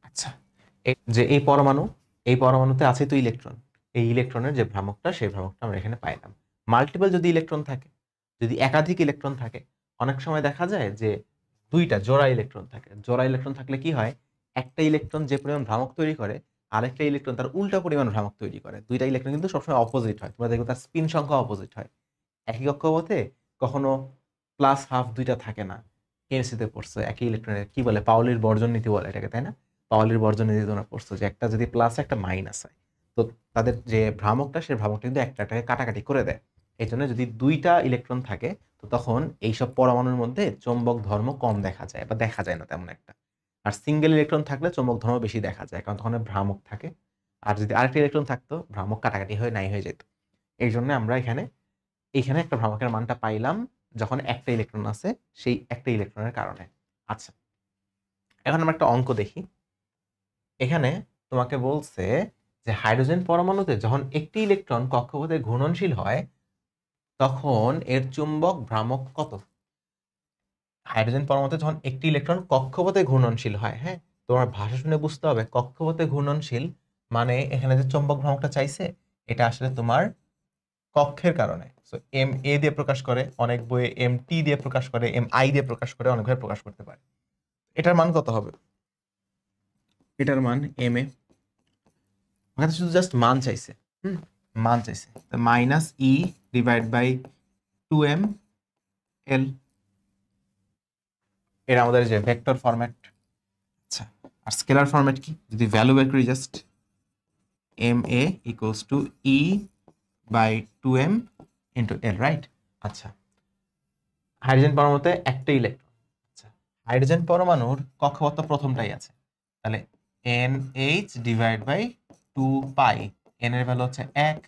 আচ্ছা, যে এই পরমাণুতে আছে তো ইলেকট্রন, এই ইলেকট্রনের যে ভ্রামকটা, সেই ভ্রামকটা আমরা এখানে পাইলাম। মাল্টিপল যদি ইলেকট্রন থাকে, যদি একাধিক ইলেকট্রন থাকে, অনেক সময় দেখা যায় যে দুইটা জোড়া ইলেকট্রন থাকে। জোড়া ইলেকট্রন থাকলে কি হয়? একটা ইলেকট্রন যে পরিমাণ ভ্রামক তৈরি করে, আরেকটা ইলেকট্রন তার উল্টা পরিমাণ ভ্রামক তৈরি করে। দুইটা ইলেকট্রন কিন্তু সবসময় অপোজিট হয়, তোমরা দেখবে তার স্পিন সংখ্যা অপোজিট হয়। একই কক্ষপথে কখনো প্লাস হাফ দুইটা থাকে না। কেমিস্ট্রিতে পড়ছো একই ইলেকট্রনের কি বলে, পাউলির বর্জন নীতি বলে এটাকে, তাই না? পাউলির বর্জন নীতি তোমরা পড়ছো যে একটা যদি প্লাস একটা মাইনাস হয়, তো তাদের যে ভ্রামকটা, সেই ভ্রামকটা কিন্তু একটাকে কাটাকাটি করে দেয়। এই জন্য যদি দুইটা ইলেকট্রন থাকে, তো তখন এইসব পরমাণুর মধ্যে চৌম্বক ধর্ম কম দেখা যায় বা দেখা যায় না তেমন একটা। আর সিঙ্গেল ইলেকট্রন থাকলে চৌম্বক ধর্ম বেশি দেখা যায়, কারণ তখন ভ্রামক থাকে। আর যদি আরেকটা ইলেকট্রন থাকতো, ভ্রামক কাটাকাটি হয়ে নাই হয়ে যেত। এই জন্য আমরা এইখানে একটা ভ্রামকের মানটা পাইলাম যখন একটা ইলেকট্রন আছে, সেই একটা ইলেকট্রনের কারণে। আচ্ছা, এখন আমরা একটা অঙ্ক দেখি। এখানে তোমাকে বলছে যে হাইড্রোজেন পরমাণুতে যখন একটি ইলেকট্রন কক্ষপথে ঘূর্ণনশীল হয়, তখন এর চুম্বক ভ্রামক কত? হাইড্রোজেন পরমাণুতে যখন একটি ইলেকট্রন কক্ষপথে ঘূর্ণনশীল হয়, হ্যাঁ, তোমার ভাষা শুনে বুঝতে হবে কক্ষপথে ঘূর্ণনশীল মানে এখানে যে চুম্বক ভ্রামকটা চাইছে, এটা আসলে তোমার কক্ষের কারণে। সো এম এ দিয়ে প্রকাশ করে, অনেক বইয়ে এম টি দিয়ে প্রকাশ করে, এম আই দিয়ে প্রকাশ করে, অনেকভাবে প্রকাশ করতে পারে। এটার মান কত হবে? এটার মান এম এ, ওখানে শুধু জাস্ট মান চাইছে, মান চাইছে, minus E divide by 2m l, এটা আমাদের যে ভেক্টর ফরম্যাট। আচ্ছা, আর স্কেলার ফরম্যাট কি, যদি ভ্যালু বের করি just m a equals to e by 2m into l, right? আচ্ছা, হাইড্রোজেন পরমাণুতে একটা ইলেকট্রন। আচ্ছা, হাইড্রোজেন পরমাণুর কক্ষপথ প্রথমটাই আছে, তাহলে NH divide by 2 pi, n এর ভ্যালু হচ্ছে 1,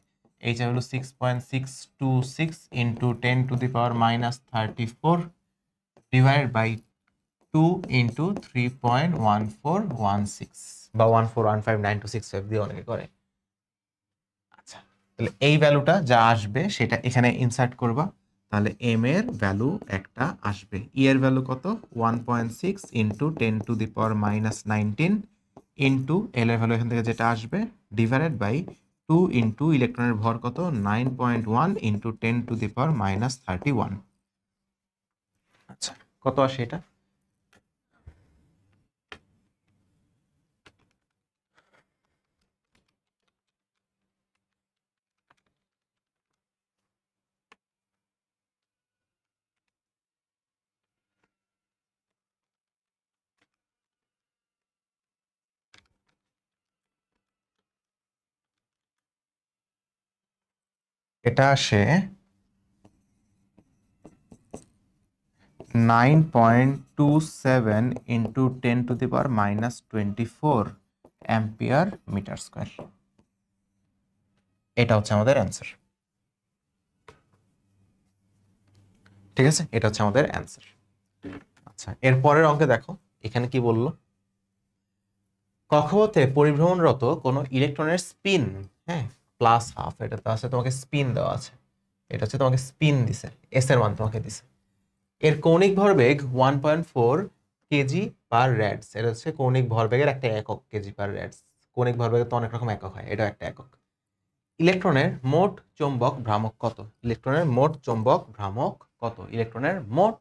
h এর value 6.626 into 10 to the power minus 34 divide by 2 into 3.1416 বা 1415965 দিয়ে অনেকে করে। আচ্ছা, তাহলে এই ভ্যালুটা যা আসবে সেটা এখানে ইনসার্ট করবা, তাহলে এম এর ভ্যালু একটা আসবে, ই এর ভ্যালু কত 1.6 into 10 to the power minus 19 into L এর ভ্যালু এখান থেকে যেটা আসবে ডিভাইডেড বাই 2 ইন্টু ইলেকট্রনের ভর কত 9.1 into 10 to the power minus 31। আচ্ছা, কত আসে এটা? এটা আসে 9.27 into 10 to the power minus 24 ampere metre square. এটা হচ্ছে আমাদের অ্যান্সার। ঠিক আছে, এটা হচ্ছে আমাদের অ্যান্সার। আচ্ছা, এর পরের অঙ্কে দেখো এখানে কি বললো, কক্ষপথে পরিভ্রমণরত কোনো ইলেকট্রনের স্পিন, হ্যাঁ প্লাস হাফ, এটা তো আছে তোমাকে স্পিন দেওয়া আছে, এটা হচ্ছে তোমাকে স্পিন দিছে, এস এর মান তোমাকে দিছে, এর কৌণিক ভরবেগ 1.4 কেজি পার র্যাডস, এটা হচ্ছে কৌণিক ভরবেগের একটা একক, কেজি পার র্যাডস। কৌণিক ভরবেগের তো অনেক রকম একক হয়, এটা একটা একক। ইলেকট্রনের মোট চৌম্বক ভ্রামক কত, ইলেকট্রনের মোট চৌম্বক ভ্রামক কত, ইলেকট্রনের মোট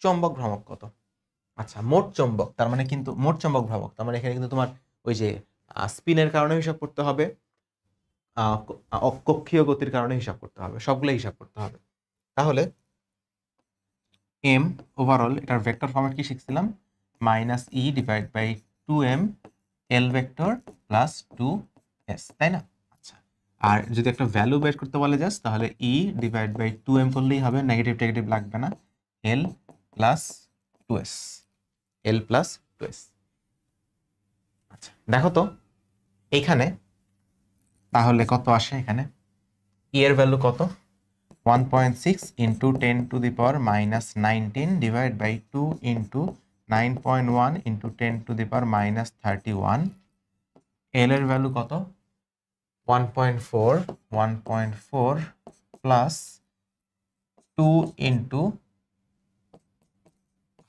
চৌম্বক ভ্রামক কত? আচ্ছা, মোট চৌম্বক তার মানে কিন্তু মোট চৌম্বক ভ্রামক তার মানে এখানে কিন্তু তোমার ওই যে স্পিনের কারণে হিসাব করতে হবে, অকক্ষীয় গতির কারণে হিসাব করতে হবে, সবগুলো হিসাব করতে হবে। তাহলে এম ওভারঅল, এটার ভেক্টর ফরম্যাট কি শিখছিলাম, minus E divide by 2m L vector plus 2s, তাই না? আচ্ছা, আর যদি একটা ভ্যালু বের করতে বলে জাস্ট, তাহলে ই ডিভাইড বাই 2m করলেই হবে, নেগেটিভ টেগেটিভ লাগবে না, এল প্লাস 2s, এল প্লাস 2s। আচ্ছা, দেখো তো এইখানে তাহলে কত আসে, এখানে ই এর ভ্যালু কত 1.6 into 10 to the power minus 19 divide by 2 into 9.1 into 10 to the power minus 31, l এর ভ্যালু কত 1.4 প্লাস 2 ইন্টু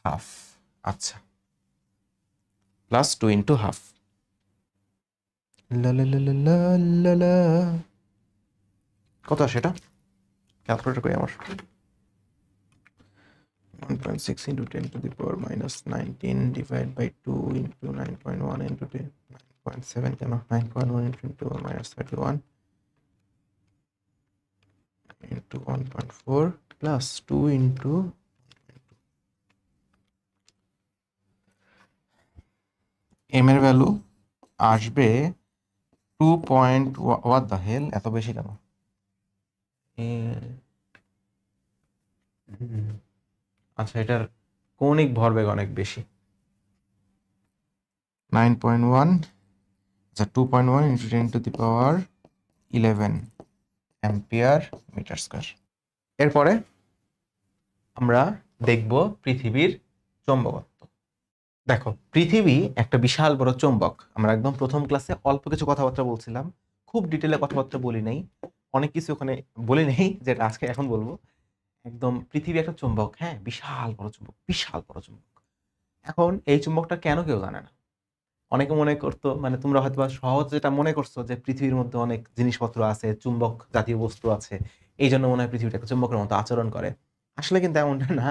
হাফ, আচ্ছা প্লাস 2 ইন্টু হাফ, কত সেটা ক্যালকুলেটর করি আমার, 1.6 into 10 to the power minus 19 divided by 2 into 9.1 into 10, 9.7 কেন 9.1 into 10 to the power minus 31 into 1.4 plus 2 into m এর value আসবে 2 পয়েন্ট, what the hell এত বেশি কেন, আচ্ছা এটার কৌণিক ভরবেগ অনেক বেশি, 9.1, আচ্ছা 2.1 into 10 to the power 11 ampere metre square. এরপরে আমরা দেখব পৃথিবীর চৌম্বকত্ব। দেখো, পৃথিবী একটা বিশাল বড় চৌম্বক, আমরা একদম প্রথম ক্লাসে অল্প কিছু কথাবার্তা বলছিলাম, খুব ডিটেলে কথাবার্তা বলি নাই, অনেক কিছু ওখানে বলি নেই যেটা আজকে এখন বলবো। একদম পৃথিবী একটা চুম্বক, হ্যাঁ বিশাল বড় চুম্বক, বিশাল বড় চুম্বক। এখন এই চুম্বকটা কেন কেউ জানে না, অনেকে মনে করতো, মানে তোমরা হয়তো সহজ যেটা মনে করছো যে পৃথিবীর মধ্যে অনেক জিনিসপত্র আছে, চুম্বক জাতীয় বস্তু আছে, এই জন্য মনে হয় পৃথিবীটা একটা চুম্বকের মতো আচরণ করে। আসলে কিন্তু এমনটা না,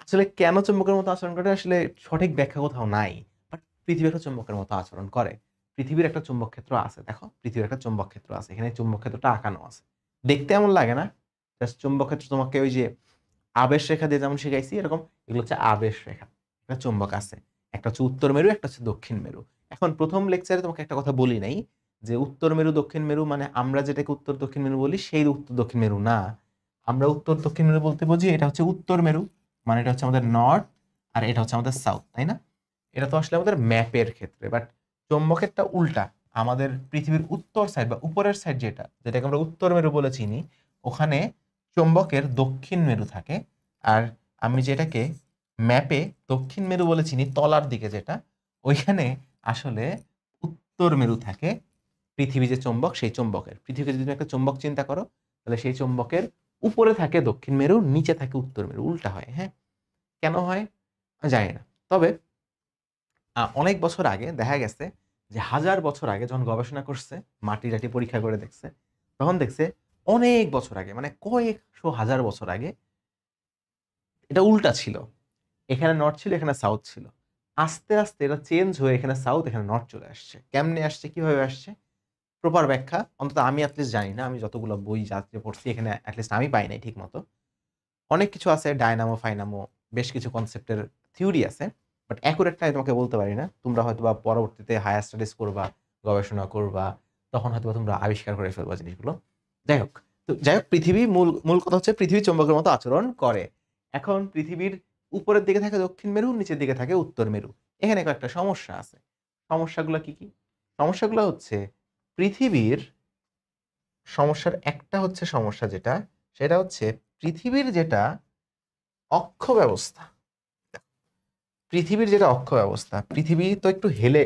আসলে কেন চুম্বকের মতো আচরণ করে আসলে সঠিক ব্যাখ্যা কোথাও নাই, বাট পৃথিবী একটা চুম্বকের মতো আচরণ করে। পৃথিবীর একটা চুম্বক ক্ষেত্র আছে। দেখো, পৃথিবীর একটা চুম্বক ক্ষেত্র আছে। এখানে চুম্বক ক্ষেত্রটা আঁকানো আছে। দেখতে এমন লাগে না? জাস্ট চুম্বক ক্ষেত্র তোমাকে ওই যে আবেশ রেখা দিয়ে যেমন শিখাইছি, এরকম এগুলো হচ্ছে আবেশ রেখা। একটা চুম্বক আছে। একটা হচ্ছে উত্তর মেরু, একটা হচ্ছে দক্ষিণ মেরু। এখন ১ম লেকচারে তোমাকে একটা কথা বলি নাই যে উত্তর মেরু, দক্ষিণ মেরু মানে আমরা যেটাকে উত্তর দক্ষিণ মেরু বলি সেই উত্তর দক্ষিণ মেরু না। আমরা উত্তর দক্ষিণ মেরু বলতে বুঝি এটা হচ্ছে উত্তর মেরু, মানে এটা হচ্ছে আমাদের নর্থ, আর এটা হচ্ছে আমাদের সাউথ, তাই না? এটা তো আসলে আমাদের ম্যাপের ক্ষেত্রে, বাট চৌম্বকেরটা উল্টা। আমাদের পৃথিবীর উত্তর সাইড বা উপরের সাইড যেটাকে আমরা উত্তর মেরু বলে চিনি, ওখানে চৌম্বকের দক্ষিণ মেরু থাকে। আর আমি যেটাকে ম্যাপে দক্ষিণ মেরু বলে চিনি, তলার দিকে যেটা, ওইখানে আসলে উত্তর মেরু থাকে। পৃথিবী যে চৌম্বক, সেই চৌম্বকের, পৃথিবীকে যদি তুমি একটা চৌম্বক চিন্তা করো, তাহলে সেই চৌম্বকের উপরে থাকে দক্ষিণ মেরু, নিচে থাকে উত্তর মেরু, উল্টা হয়। হ্যাঁ, কেন হয় জানি না। তবে অনেক বছর আগে দেখা গেছে যে ১০০০ বছর আগে যখন গবেষণা করছে, মাটি-টাটি পরীক্ষা করে দেখছে, তখন দেখছে অনেক বছর আগে, মানে কয়েকশো হাজার বছর আগে এটা উল্টা ছিল। এখানে নর্থ ছিল, এখানে সাউথ ছিল। আস্তে, আস্তে এটা চেঞ্জ হয়ে এখানে সাউথ, এখানে নর্থ চলে আসছে। কেমনে আসছে, কিভাবে আসছে? প্রপার ব্যাখ্যা অন্তত আমি এটলিস্ট জানি না। আমি যতগুলো বই যাতে পড়ছি এখানে এটলিস্ট আমি পাই নাই ঠিকমতো। অনেক কিছু আছে, ডায়নামো, ফাইনামো, বেশ কিছু কনসেপ্টের থিওরি আছে। বাট অ্যাকুরেটটা আমি তোমাকে বলতে পারি না। তোমরা হয়তোবা পরবর্তীতে হায়ার স্টাডিজ করবা, গবেষণা করবা, তখন হয়তোবা তোমরা আবিষ্কার করে ফেলবা জিনিসগুলো। যাই হোক, পৃথিবী মূল মূল কথা হচ্ছে পৃথিবী চৌম্বকের মতো আচরণ করে। এখন পৃথিবীর উপরের দিকে থাকে দক্ষিণ মেরু, নিচের দিকে থাকে উত্তর মেরু। এখানে কয়েকটা সমস্যা আছে। সমস্যাগুলো কি, কি? সমস্যাগুলো হচ্ছে পৃথিবীর সমস্যার একটা হচ্ছে সমস্যা যেটা, সেটা হচ্ছে পৃথিবীর যেটা অক্ষ ব্যবস্থা। পৃথিবীর যেটা অক্ষ ব্যবস্থা, পৃথিবী তো একটু হেলে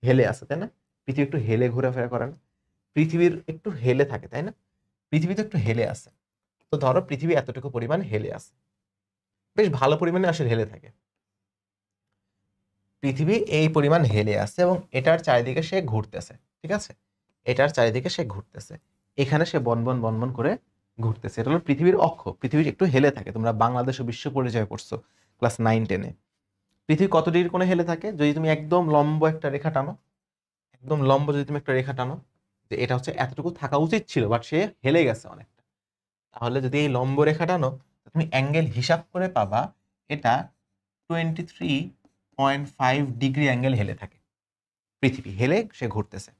হেলে আছে, তাই না? পৃথিবী একটু হেলে ঘোরাফেরা করে না? পৃথিবীর একটু হেলে থাকে, তাই না? পৃথিবী তো একটু হেলে আছে। তো ধরো পৃথিবী এতটুকু পরিমাণ হেলে আছে, বেশ ভালো পরিমাণে আসলে হেলে থাকে। পৃথিবী এই পরিমাণ হেলে আছে এবং এটার চারিদিকে সে ঘুরতেছে, ঠিক আছে? এটার চারিদিকে সে ঘুরতেছে, এখানে সে বনবন বনবন করে ঘুরতেছে। এটা হলো পৃথিবীর অক্ষ। পৃথিবী একটু হেলে থাকে। তোমরা বাংলাদেশ ও বিশ্ব পরিচয় পড়ছো ক্লাস 9-10-এ। পৃথিবী কত ডিগ্রি কোণে হেলে থাকে? যদি তুমি একদম লম্ব একটা রেখা টানো, একদম লম্ব যদি তুমি একটা রেখা টানো, যে এটা হচ্ছে এতটুকু থাকা উচিত ছিল, বাট সে হেলে গেছে অনেকটা, তাহলে যদি এই লম্ব রেখা টানো, তুমি অ্যাঙ্গেল হিসাব করে পাবা এটা 23.5 ডিগ্রি অ্যাঙ্গেল হেলে থাকে। পৃথিবী হেলে সে ঘুরতেছে।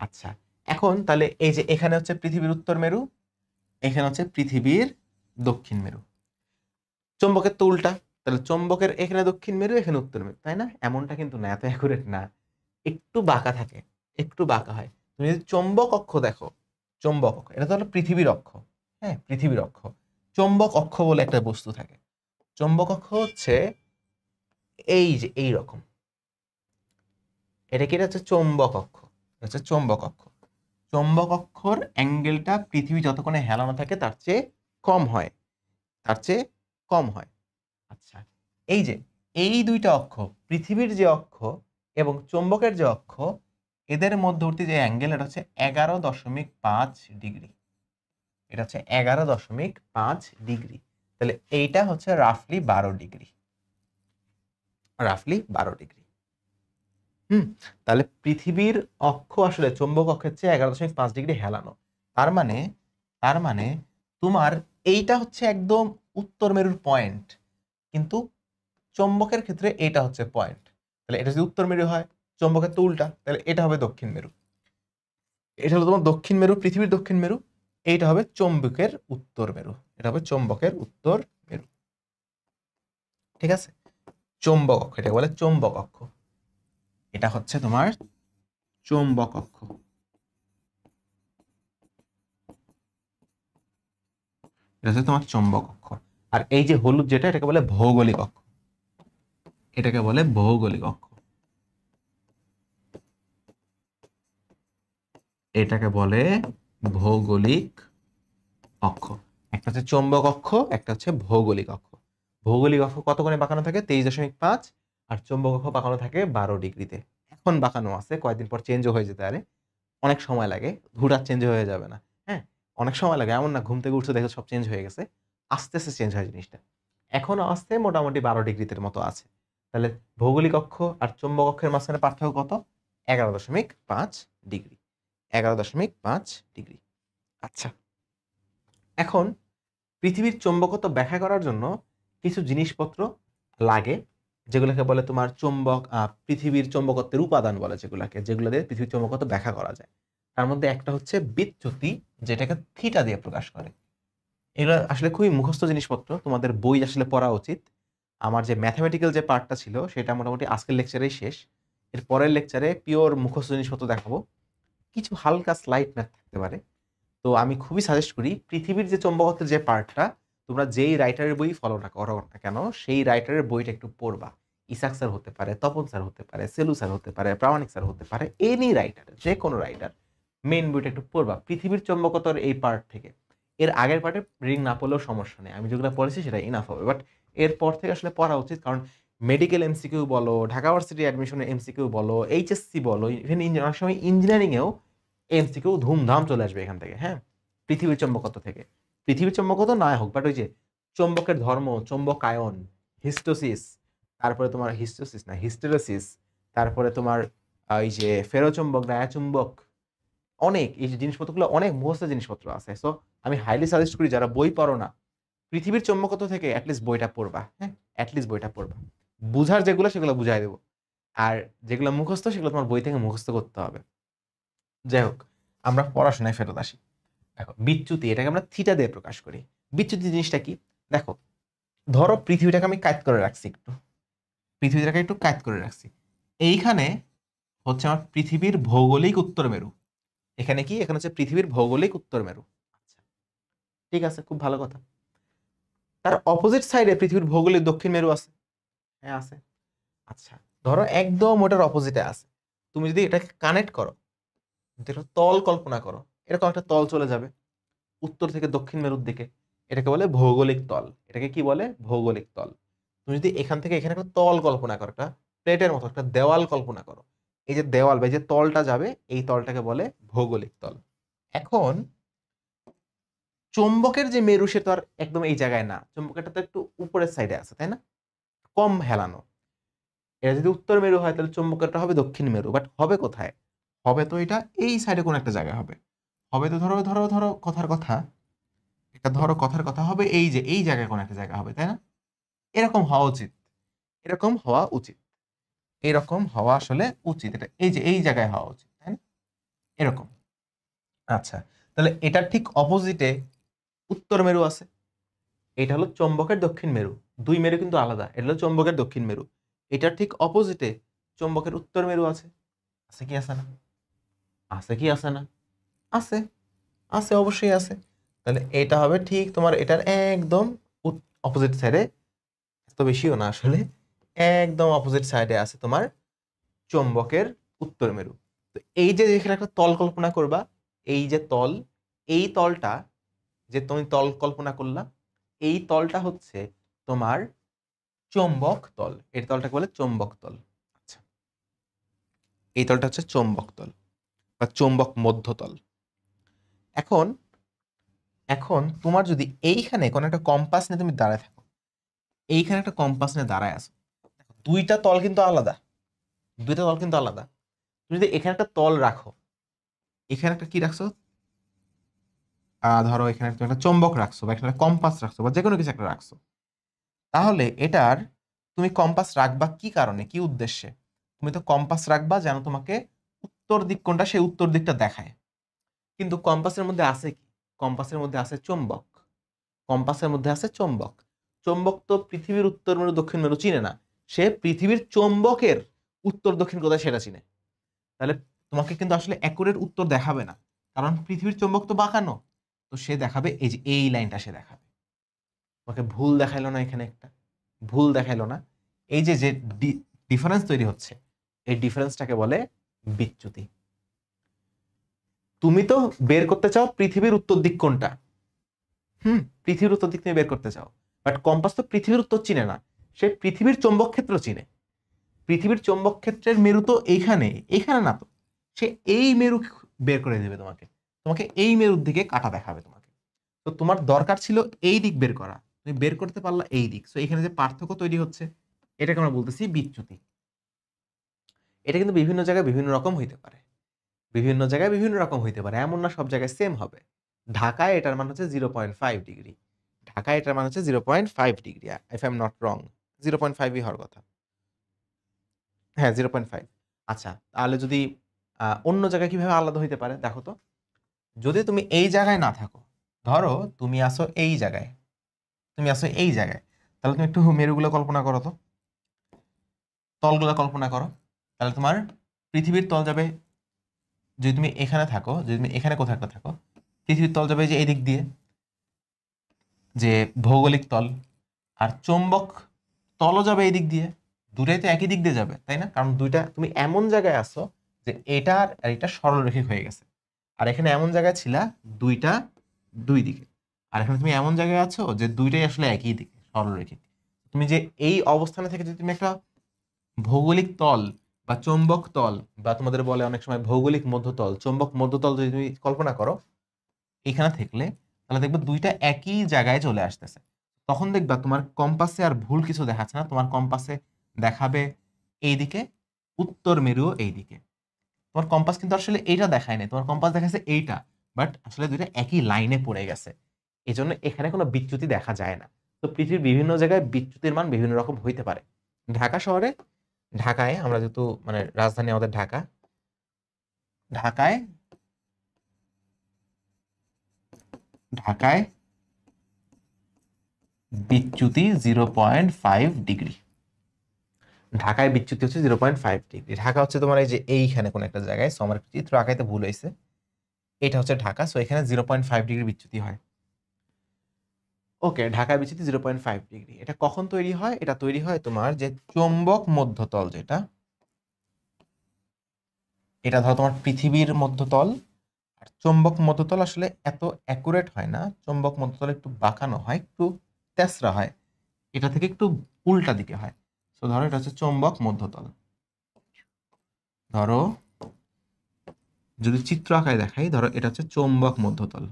আচ্ছা, এখন তাহলে এই যে এখানে হচ্ছে পৃথিবীর উত্তর মেরু, এখানে হচ্ছে পৃথিবীর দক্ষিণ মেরু। চুম্বকের তো উল্টা, তাহলে চুম্বকের এখানে দক্ষিণ মেরু, এখানে উত্তর মেরু, তাই না? এমনটা কিন্তু না, এত অ্যাকুরেট না, একটু বাঁকা থাকে, একটু বাঁকা হয়। তুমি যদি চৌম্বক অক্ষ দেখো, চৌম্বক অক্ষ এটা তো হলো পৃথিবীর অক্ষ। হ্যাঁ, পৃথিবীর অক্ষ। চৌম্বক অক্ষ বলে একটা বস্তু থাকে। চৌম্বক অক্ষ হচ্ছে এই যে এই রকম, এটা কি? এটা হচ্ছে চৌম্বক অক্ষ, এটা হচ্ছে চৌম্বক অক্ষ। চৌম্বক অক্ষর অ্যাঙ্গেলটা পৃথিবী যতক্ষণে হেলানো থাকে তার চেয়ে কম হয়, তার চেয়ে কম হয়। আচ্ছা, এই যে এই দুইটা অক্ষ, পৃথিবীর যে অক্ষ এবং চৌম্বকের যে অক্ষ, এদের মধ্যবর্তী যে অ্যাঙ্গেল, এটা হচ্ছে 11.5 ডিগ্রি। এটা হচ্ছে 11.5 ডিগ্রি। তাহলে এইটা হচ্ছে রাফলি 12 ডিগ্রি, রাফলি 12 ডিগ্রি। তাহলে পৃথিবীর অক্ষ আসলে চৌম্বক অক্ষের চেয়ে 11.5 ডিগ্রি হেলানো। তার মানে তোমার এইটা হচ্ছে একদম উত্তর মেরুর পয়েন্ট, কিন্তু চৌম্বকের ক্ষেত্রে এটা হচ্ছে পয়েন্ট। তাহলে এটা যদি উত্তর মেরু হয়, চৌম্বকের তো উল্টা, তাহলে এটা হবে দক্ষিণ মেরু। এটা হলো তোমার দক্ষিণ মেরু, পৃথিবীর দক্ষিণ মেরু। এইটা হবে চৌম্বকের উত্তর মেরু, এটা হবে চৌম্বকের উত্তর মেরু। ঠিক আছে? চৌম্বক অক্ষ, এটাকে বলে চৌম্বক অক্ষ। এটা হচ্ছে তোমার চৌম্বক অক্ষ, এটা হচ্ছে তোমার চৌম্বক অক্ষ। আর এই যে হলুদ যেটা, এটাকে বলে ভৌগোলিক অক্ষ, এটাকে বলে ভৌগোলিক অক্ষ, এটাকে বলে ভৌগোলিক অক্ষ। একটা হচ্ছে চৌম্বক অক্ষ, একটা হচ্ছে ভৌগোলিক অক্ষ। ভৌগোলিক অক্ষ কত কোণে বাঁকানো থাকে? 23.5। আর চৌম্বক অক্ষ বাঁকানো থাকে 12 ডিগ্রিতে। এখন বাঁকানো আছে, কয়েকদিন পর চেঞ্জও হয়ে যেতে পারে, অনেক সময় লাগে, হুঠাৎ চেঞ্জ হয়ে যাবে না। হ্যাঁ, অনেক সময় লাগে, এমন না ঘুম থেকে উঠছে দেখে সব চেঞ্জ হয়ে গেছে, আস্তে আস্তে চেঞ্জ হয় জিনিসটা। এখনো আসতে মোটামুটি 12 ডিগ্রিতে মতো আছে। তাহলে ভৌগোলিক অক্ষ আর চুম্বক অক্ষের মাঝখানে পার্থক্য কত? 11.5 ডিগ্রি। 11.5 ডিগ্রি। আচ্ছা, এখন পৃথিবীর চৌম্বকত্ব ব্যাখ্যা করার জন্য কিছু জিনিসপত্র লাগে, যেগুলোকে বলে তোমার চৌম্বক, পৃথিবীর চৌম্বকত্বের উপাদান বলে যেগুলোকে, যেগুলো দিয়ে পৃথিবীর চৌম্বকত্ব ব্যাখ্যা করা যায়। তার মধ্যে একটা হচ্ছে বিচ্যুতি, যেটাকে থিটা দিয়ে প্রকাশ করে। এগুলো আসলে খুবই মুখস্থ জিনিসপত্র, তোমাদের বই আসলে পড়া উচিত। আমার যে ম্যাথমেটিক্যাল যে পার্টটা ছিল সেটা মোটামুটি আজকের লেকচারেই শেষ। এর পরের লেকচারে পিওর মুখস্থ জিনিসপত্র দেখাবো, কিছু হালকা স্লাইড ম্যাথ থাকতে পারে। তো আমি খুবই সাজেস্ট করি পৃথিবীর যে চৌম্বকত্বের যে পার্টটা, তোমরা যেই রাইটারের বই ফলো না করো না কেন, সেই রাইটারের বইটা একটু পড়বা। ইসাক স্যার হতে পারে, তপন স্যার হতে পারে, সেলু স্যার হতে পারে, প্রামাণিক স্যার হতে পারে, এনি রাইটার, যে কোনো রাইটার মেইন বইটা একটু পড়বা পৃথিবীর চৌম্বকত্বের এই পার্ট থেকে। এর আগের পার্টে রিং না পড়লেও সমস্যা নেই, আমি যেগুলো পড়েছি সেটা ইনাফ হবে, বাট এরপর থেকে আসলে পড়া উচিত। কারণ মেডিকেল এমসিকিউ বলো, ঢাকা ভার্সিটি অ্যাডমিশনের এমসিকিউ বলো, এইচএসসি বলো, ইভেন অনেক সময় ইঞ্জিনিয়ারিংয়েও এমসিকিউ ধুমধাম চলে আসবে এখান থেকে। হ্যাঁ, পৃথিবীর চৌম্বকত্ব থেকে। পৃথিবীর চৌম্বকত্ব না হোক, বাট ওই যে চৌম্বকের ধর্ম, চৌম্বকায়ন, হিস্টোসিস, তারপরে তোমার হিস্টোসিস না হিস্টেরোসিস, তারপরে তোমার এই যে ফেরোচুম্বক, ডায়াচুম্বক, অনেক এই যে জিনিসপত্রগুলো অনেক মুখস্থ জিনিসপত্র আছে। সো আমি হাইলি সাজেস্ট করি যারা বই পড়ো না, পৃথিবীর চৌম্বকত্ব থেকে অ্যাটলিস্ট বইটা পড়বা। হ্যাঁ, অ্যাটলিস্ট বইটা পড়বা। বুঝার যেগুলো সেগুলো বুঝাই দেবো, আর যেগুলো মুখস্থ সেগুলো তোমার বই থেকে মুখস্থ করতে হবে। যাই হোক, আমরা পড়াশোনায় ফেরত আসি। দেখো বিচ্যুতি, এটাকে আমরা থিটা দিয়ে প্রকাশ করি। বিচ্যুতি জিনিসটা কি? দেখো, ধরো পৃথিবীটাকে আমি কাত করে রাখছি, পৃথিবীটাকে একটু কাত করে রাখছি। এইখানে হচ্ছে আমার পৃথিবীর ভৌগোলিক উত্তর মেরু। এখানে কি? এখানে হচ্ছে পৃথিবীর ভৌগোলিক উত্তর মেরু। আচ্ছা, ঠিক আছে, খুব ভালো কথা। তার অপোজিট সাইডে পৃথিবীর ভৌগোলিক দক্ষিণ মেরু আছে। হ্যাঁ আছে। আচ্ছা, ধরো একদম ওটার অপোজিটে আছে। তুমি যদি এটাকে কানেক্ট করো, তল কল্পনা করো, এরকম একটা তল চলে যাবে উত্তর থেকে দক্ষিণ মেরুর দিকে। এটাকে বলে ভৌগোলিক তল। এটাকে কি বলে? ভৌগোলিক তল। তুমি যদি এখান থেকে এখানে একটা তল কল্পনা করো, একটা প্লেটের মতো একটা দেওয়াল কল্পনা করো, এই যে দেওয়াল বা এই যে তলটা যাবে, এই তলটাকে বলে ভৌগোলিক তল। এখন চৌম্বকের যে মেরু, সে তো আর একদম এই জায়গায় না, চৌম্বকেরটা তো একটু উপরের সাইডে আছে, তাই না? কম হেলানো। এটা যদি উত্তর মেরু হয় তাহলে চৌম্বকেরটা হবে দক্ষিণ মেরু, বাট হবে কোথায়? হবে তো এটা এই সাইডে কোন একটা জায়গায় হবে। হবে তো ধরো ধরো ধরো কথার কথা, এটা ধরো কথার কথা হবে এই যে এই জায়গায় কোন একটা জায়গা হবে, তাই না? এরকম হওয়া উচিত, এরকম হওয়া উচিত, এরকম হওয়া আসলে উচিত। এটা এই যে এই জায়গায় হওয়া উচিত, তাই না? এরকম। আচ্ছা, তাহলে এটার ঠিক অপোজিটে উত্তর মেরু আছে। এটা হলো চৌম্বকের দক্ষিণ মেরু। দুই মেরু কিন্তু আলাদা। এটা হলো চৌম্বকের দক্ষিণ মেরু। এটার ঠিক অপোজিটে চৌম্বকের উত্তর মেরু আছে। আছে কি আছে না? আছে কি আছে না? আছে, আছে, অবশ্যই আছে। তাহলে এটা হবে ঠিক তোমার এটার একদম অপোজিট সাইডে, এত বেশিও না আসলে, একদম অপোজিট সাইডে আছে তোমার চৌম্বকের উত্তর মেরু। তো এই যে এখানে একটা তল কল্পনা করবা, এই যে তল, এই তলটা যে তুমি তল কল্পনা করলা, এই তলটা হচ্ছে তোমার চৌম্বক তল। এই তলটাকে বলে চৌম্বক তল। আচ্ছা, এই তলটা হচ্ছে চৌম্বক তল বা চৌম্বক মধ্যতল। এখন এখন তোমার যদি এইখানে কোনো একটা কম্পাস নিয়ে তুমি দাঁড়ায় থাকো, এইখানে একটা কম্পাস নিয়ে দাঁড়ায় আছো, দুইটা তল কিন্তু আলাদা, দুইটা তল কিন্তু আলাদা। তুমি যদি এখানে একটা তল রাখো, এখানে একটা কি রাখছো, ধরো এখানে তুমি একটা চৌম্বক রাখছো বা এখানে কম্পাস রাখছো বা যে কোনো কিছু একটা রাখছো, তাহলে এটার তুমি কম্পাস রাখবা কি কারণে, কি উদ্দেশ্যে? তুমি তো কম্পাস রাখবা যেন তোমাকে উত্তর দিক কোনটা সেই উত্তর দিকটা দেখায়। কিন্তু কম্পাসের মধ্যে আছে কি? কম্পাসের মধ্যে আছে চৌম্বক। কম্পাসের মধ্যে আছে চৌম্বক। চৌম্বক তো পৃথিবীর উত্তর মেরু দক্ষিণ মেরু চিনে না, সে পৃথিবীর চৌম্বকের উত্তর দক্ষিণ কোথায় সেটা চিনে। তাহলে তোমাকে কিন্তু আসলে অ্যাকুরেট উত্তর দেখাবে না, কারণ পৃথিবীর চৌম্বক তো বাঁকানো। তো সে দেখাবে এই যে এই লাইনটা সে দেখাবে। তোমাকে ভুল দেখাইলো না, এখানে একটা ভুল দেখাইলো না। এই যে যে ডিফারেন্স তৈরি হচ্ছে, এই ডিফারেন্সটাকে বলে বিচ্যুতি। তুমি তো বের করতে চাও পৃথিবীর উত্তর দিক কোনটা, পৃথিবীর উত্তর দিক তুমি বের করতে চাও, বাট কম্পাস তো পৃথিবীর উত্তর চিনে না, সে পৃথিবীর চৌম্বক ক্ষেত্র চিনে। পৃথিবীর চৌম্বক ক্ষেত্রের মেরু তো এইখানে, এইখানে না তো, সে এই মেরু বের করে দেবে তোমাকে, তোমাকে এই মেরুর দিকে কাটা দেখাবে তোমাকে। তো তোমার দরকার ছিল এই দিক বের করা, তুমি বের করতে পারলা এই দিক। সো এখানে যে পার্থক্য তৈরি হচ্ছে, এটাকে আমরা বলতেছি বিচ্যুতি। এটা কিন্তু বিভিন্ন জায়গায় বিভিন্ন রকম হইতে পারে। বিভিন্ন জায়গায় বিভিন্ন রকম হইতে পারে। এমন না সব জায়গায় সেম হবে। ঢাকায় এটার মান হচ্ছে 0.5 ডিগ্রি। ঢাকায় এটার মান হচ্ছে 0.5 degree. If I am not wrong 0.5 ই হওয়ার কথা। হ্যাঁ, 0.5। আচ্ছা, তাহলে যদি অন্য জায়গায় কিভাবে আলাদা হইতে পারে দেখো তো। যদি তুমি এই জায়গায় না থাকো, ধরো তুমি আছো এই জায়গায়, তুমি আছো এই জায়গায়, তাহলে তুমি একটু মেরুগুলো কল্পনা করো তো, তলগুলো কল্পনা করো। তাহলে তোমার পৃথিবীর তল যাবে, যদি তুমি এখানে থাকো, যদি তুমি এখানে কোথাও একটা থাকো, পৃথিবীর তল যাবে যে এই দিক দিয়ে, যে ভৌগোলিক তল, আর চৌম্বক তলও যাবে এই দিক দিয়ে। দুটাই তো একই দিক দিয়ে যাবে, তাই না? কারণ দুইটা তুমি এমন জায়গায় আছো যে এটা আর এটা সরলরেখে হয়ে গেছে, আর এখানে এমন জায়গায় ছিলা দুইটা দুই দিকে, আর এখানে তুমি এমন জায়গায় আছো যে দুইটাই আসলে একই দিকে সরলরেখে। তুমি যে এই অবস্থানে থেকে যদি তুমি একটা ভৌগোলিক তল বা চৌম্বক তল, বা তোমাদের বলে অনেক সময় ভৌগোলিক মধ্যতল, চৌম্বক মধ্যতল যদি তুমি কল্পনা করো এখানে থাকলে, তাহলে দেখবে দুইটা একই জায়গায় চলে আসতেছে। তখন দেখবা তোমার কম্পাসে আর ভুল কিছু দেখাচ্ছে না, তোমার কম্পাসে দেখাবে এইদিকে, উত্তর মেরু এইদিকে। তোমার কম্পাস কিন্তু আসলে এইটা দেখায় না, তোমার কম্পাস দেখাচ্ছে এইটা, বাট আসলে দুইটা একই লাইনে পড়ে গেছে। এই জন্য এখানে কোনো বিচ্যুতি দেখা যায় না। তো পৃথিবীর বিভিন্ন জায়গায় বিচ্যুতির মান বিভিন্ন রকম হইতে পারে। ঢাকা শহরে, ঢাকায় আমরা যেহেতু মানে রাজধানী আমাদের ঢাকা, ঢাকায় ঢাকায় বিচ্যুতি 0.5 ডিগ্রি। ঢাকায় বিচ্যুতি হচ্ছে 0.5 ডিগ্রি। ঢাকা হচ্ছে তোমার এই যে এইখানে কোন একটা জায়গায়, সো আমার চিত্র আঁকাইতে ভুল হয়েছে, এটা হচ্ছে ঢাকা, সো এখানে 0.5 ডিগ্রি বিচ্যুতি হয়। ওকে, ঢাকায় বিচ্যুতি 0.5 ডিগ্রি। এটা কখন তৈরি হয়? এটা তৈরি হয় তোমার যে চৌম্বক মধ্যতল যেটা, এটা ধরো তোমার পৃথিবীর মধ্যতল, আর চৌম্বক মধ্যতল আসলে এত অ্যাকুরেট হয় না, চৌম্বক মধ্যতল একটু বাঁকানো হয়, একটু তেসরা হয়, এটা থেকে একটু উল্টা দিকে হয়। তো ধরো এটা হচ্ছে চৌম্বক মধ্যতল। ধরো যদি চিত্র আকারে দেখাই, ধরো এটা হচ্ছে চৌম্বক মধ্যতল,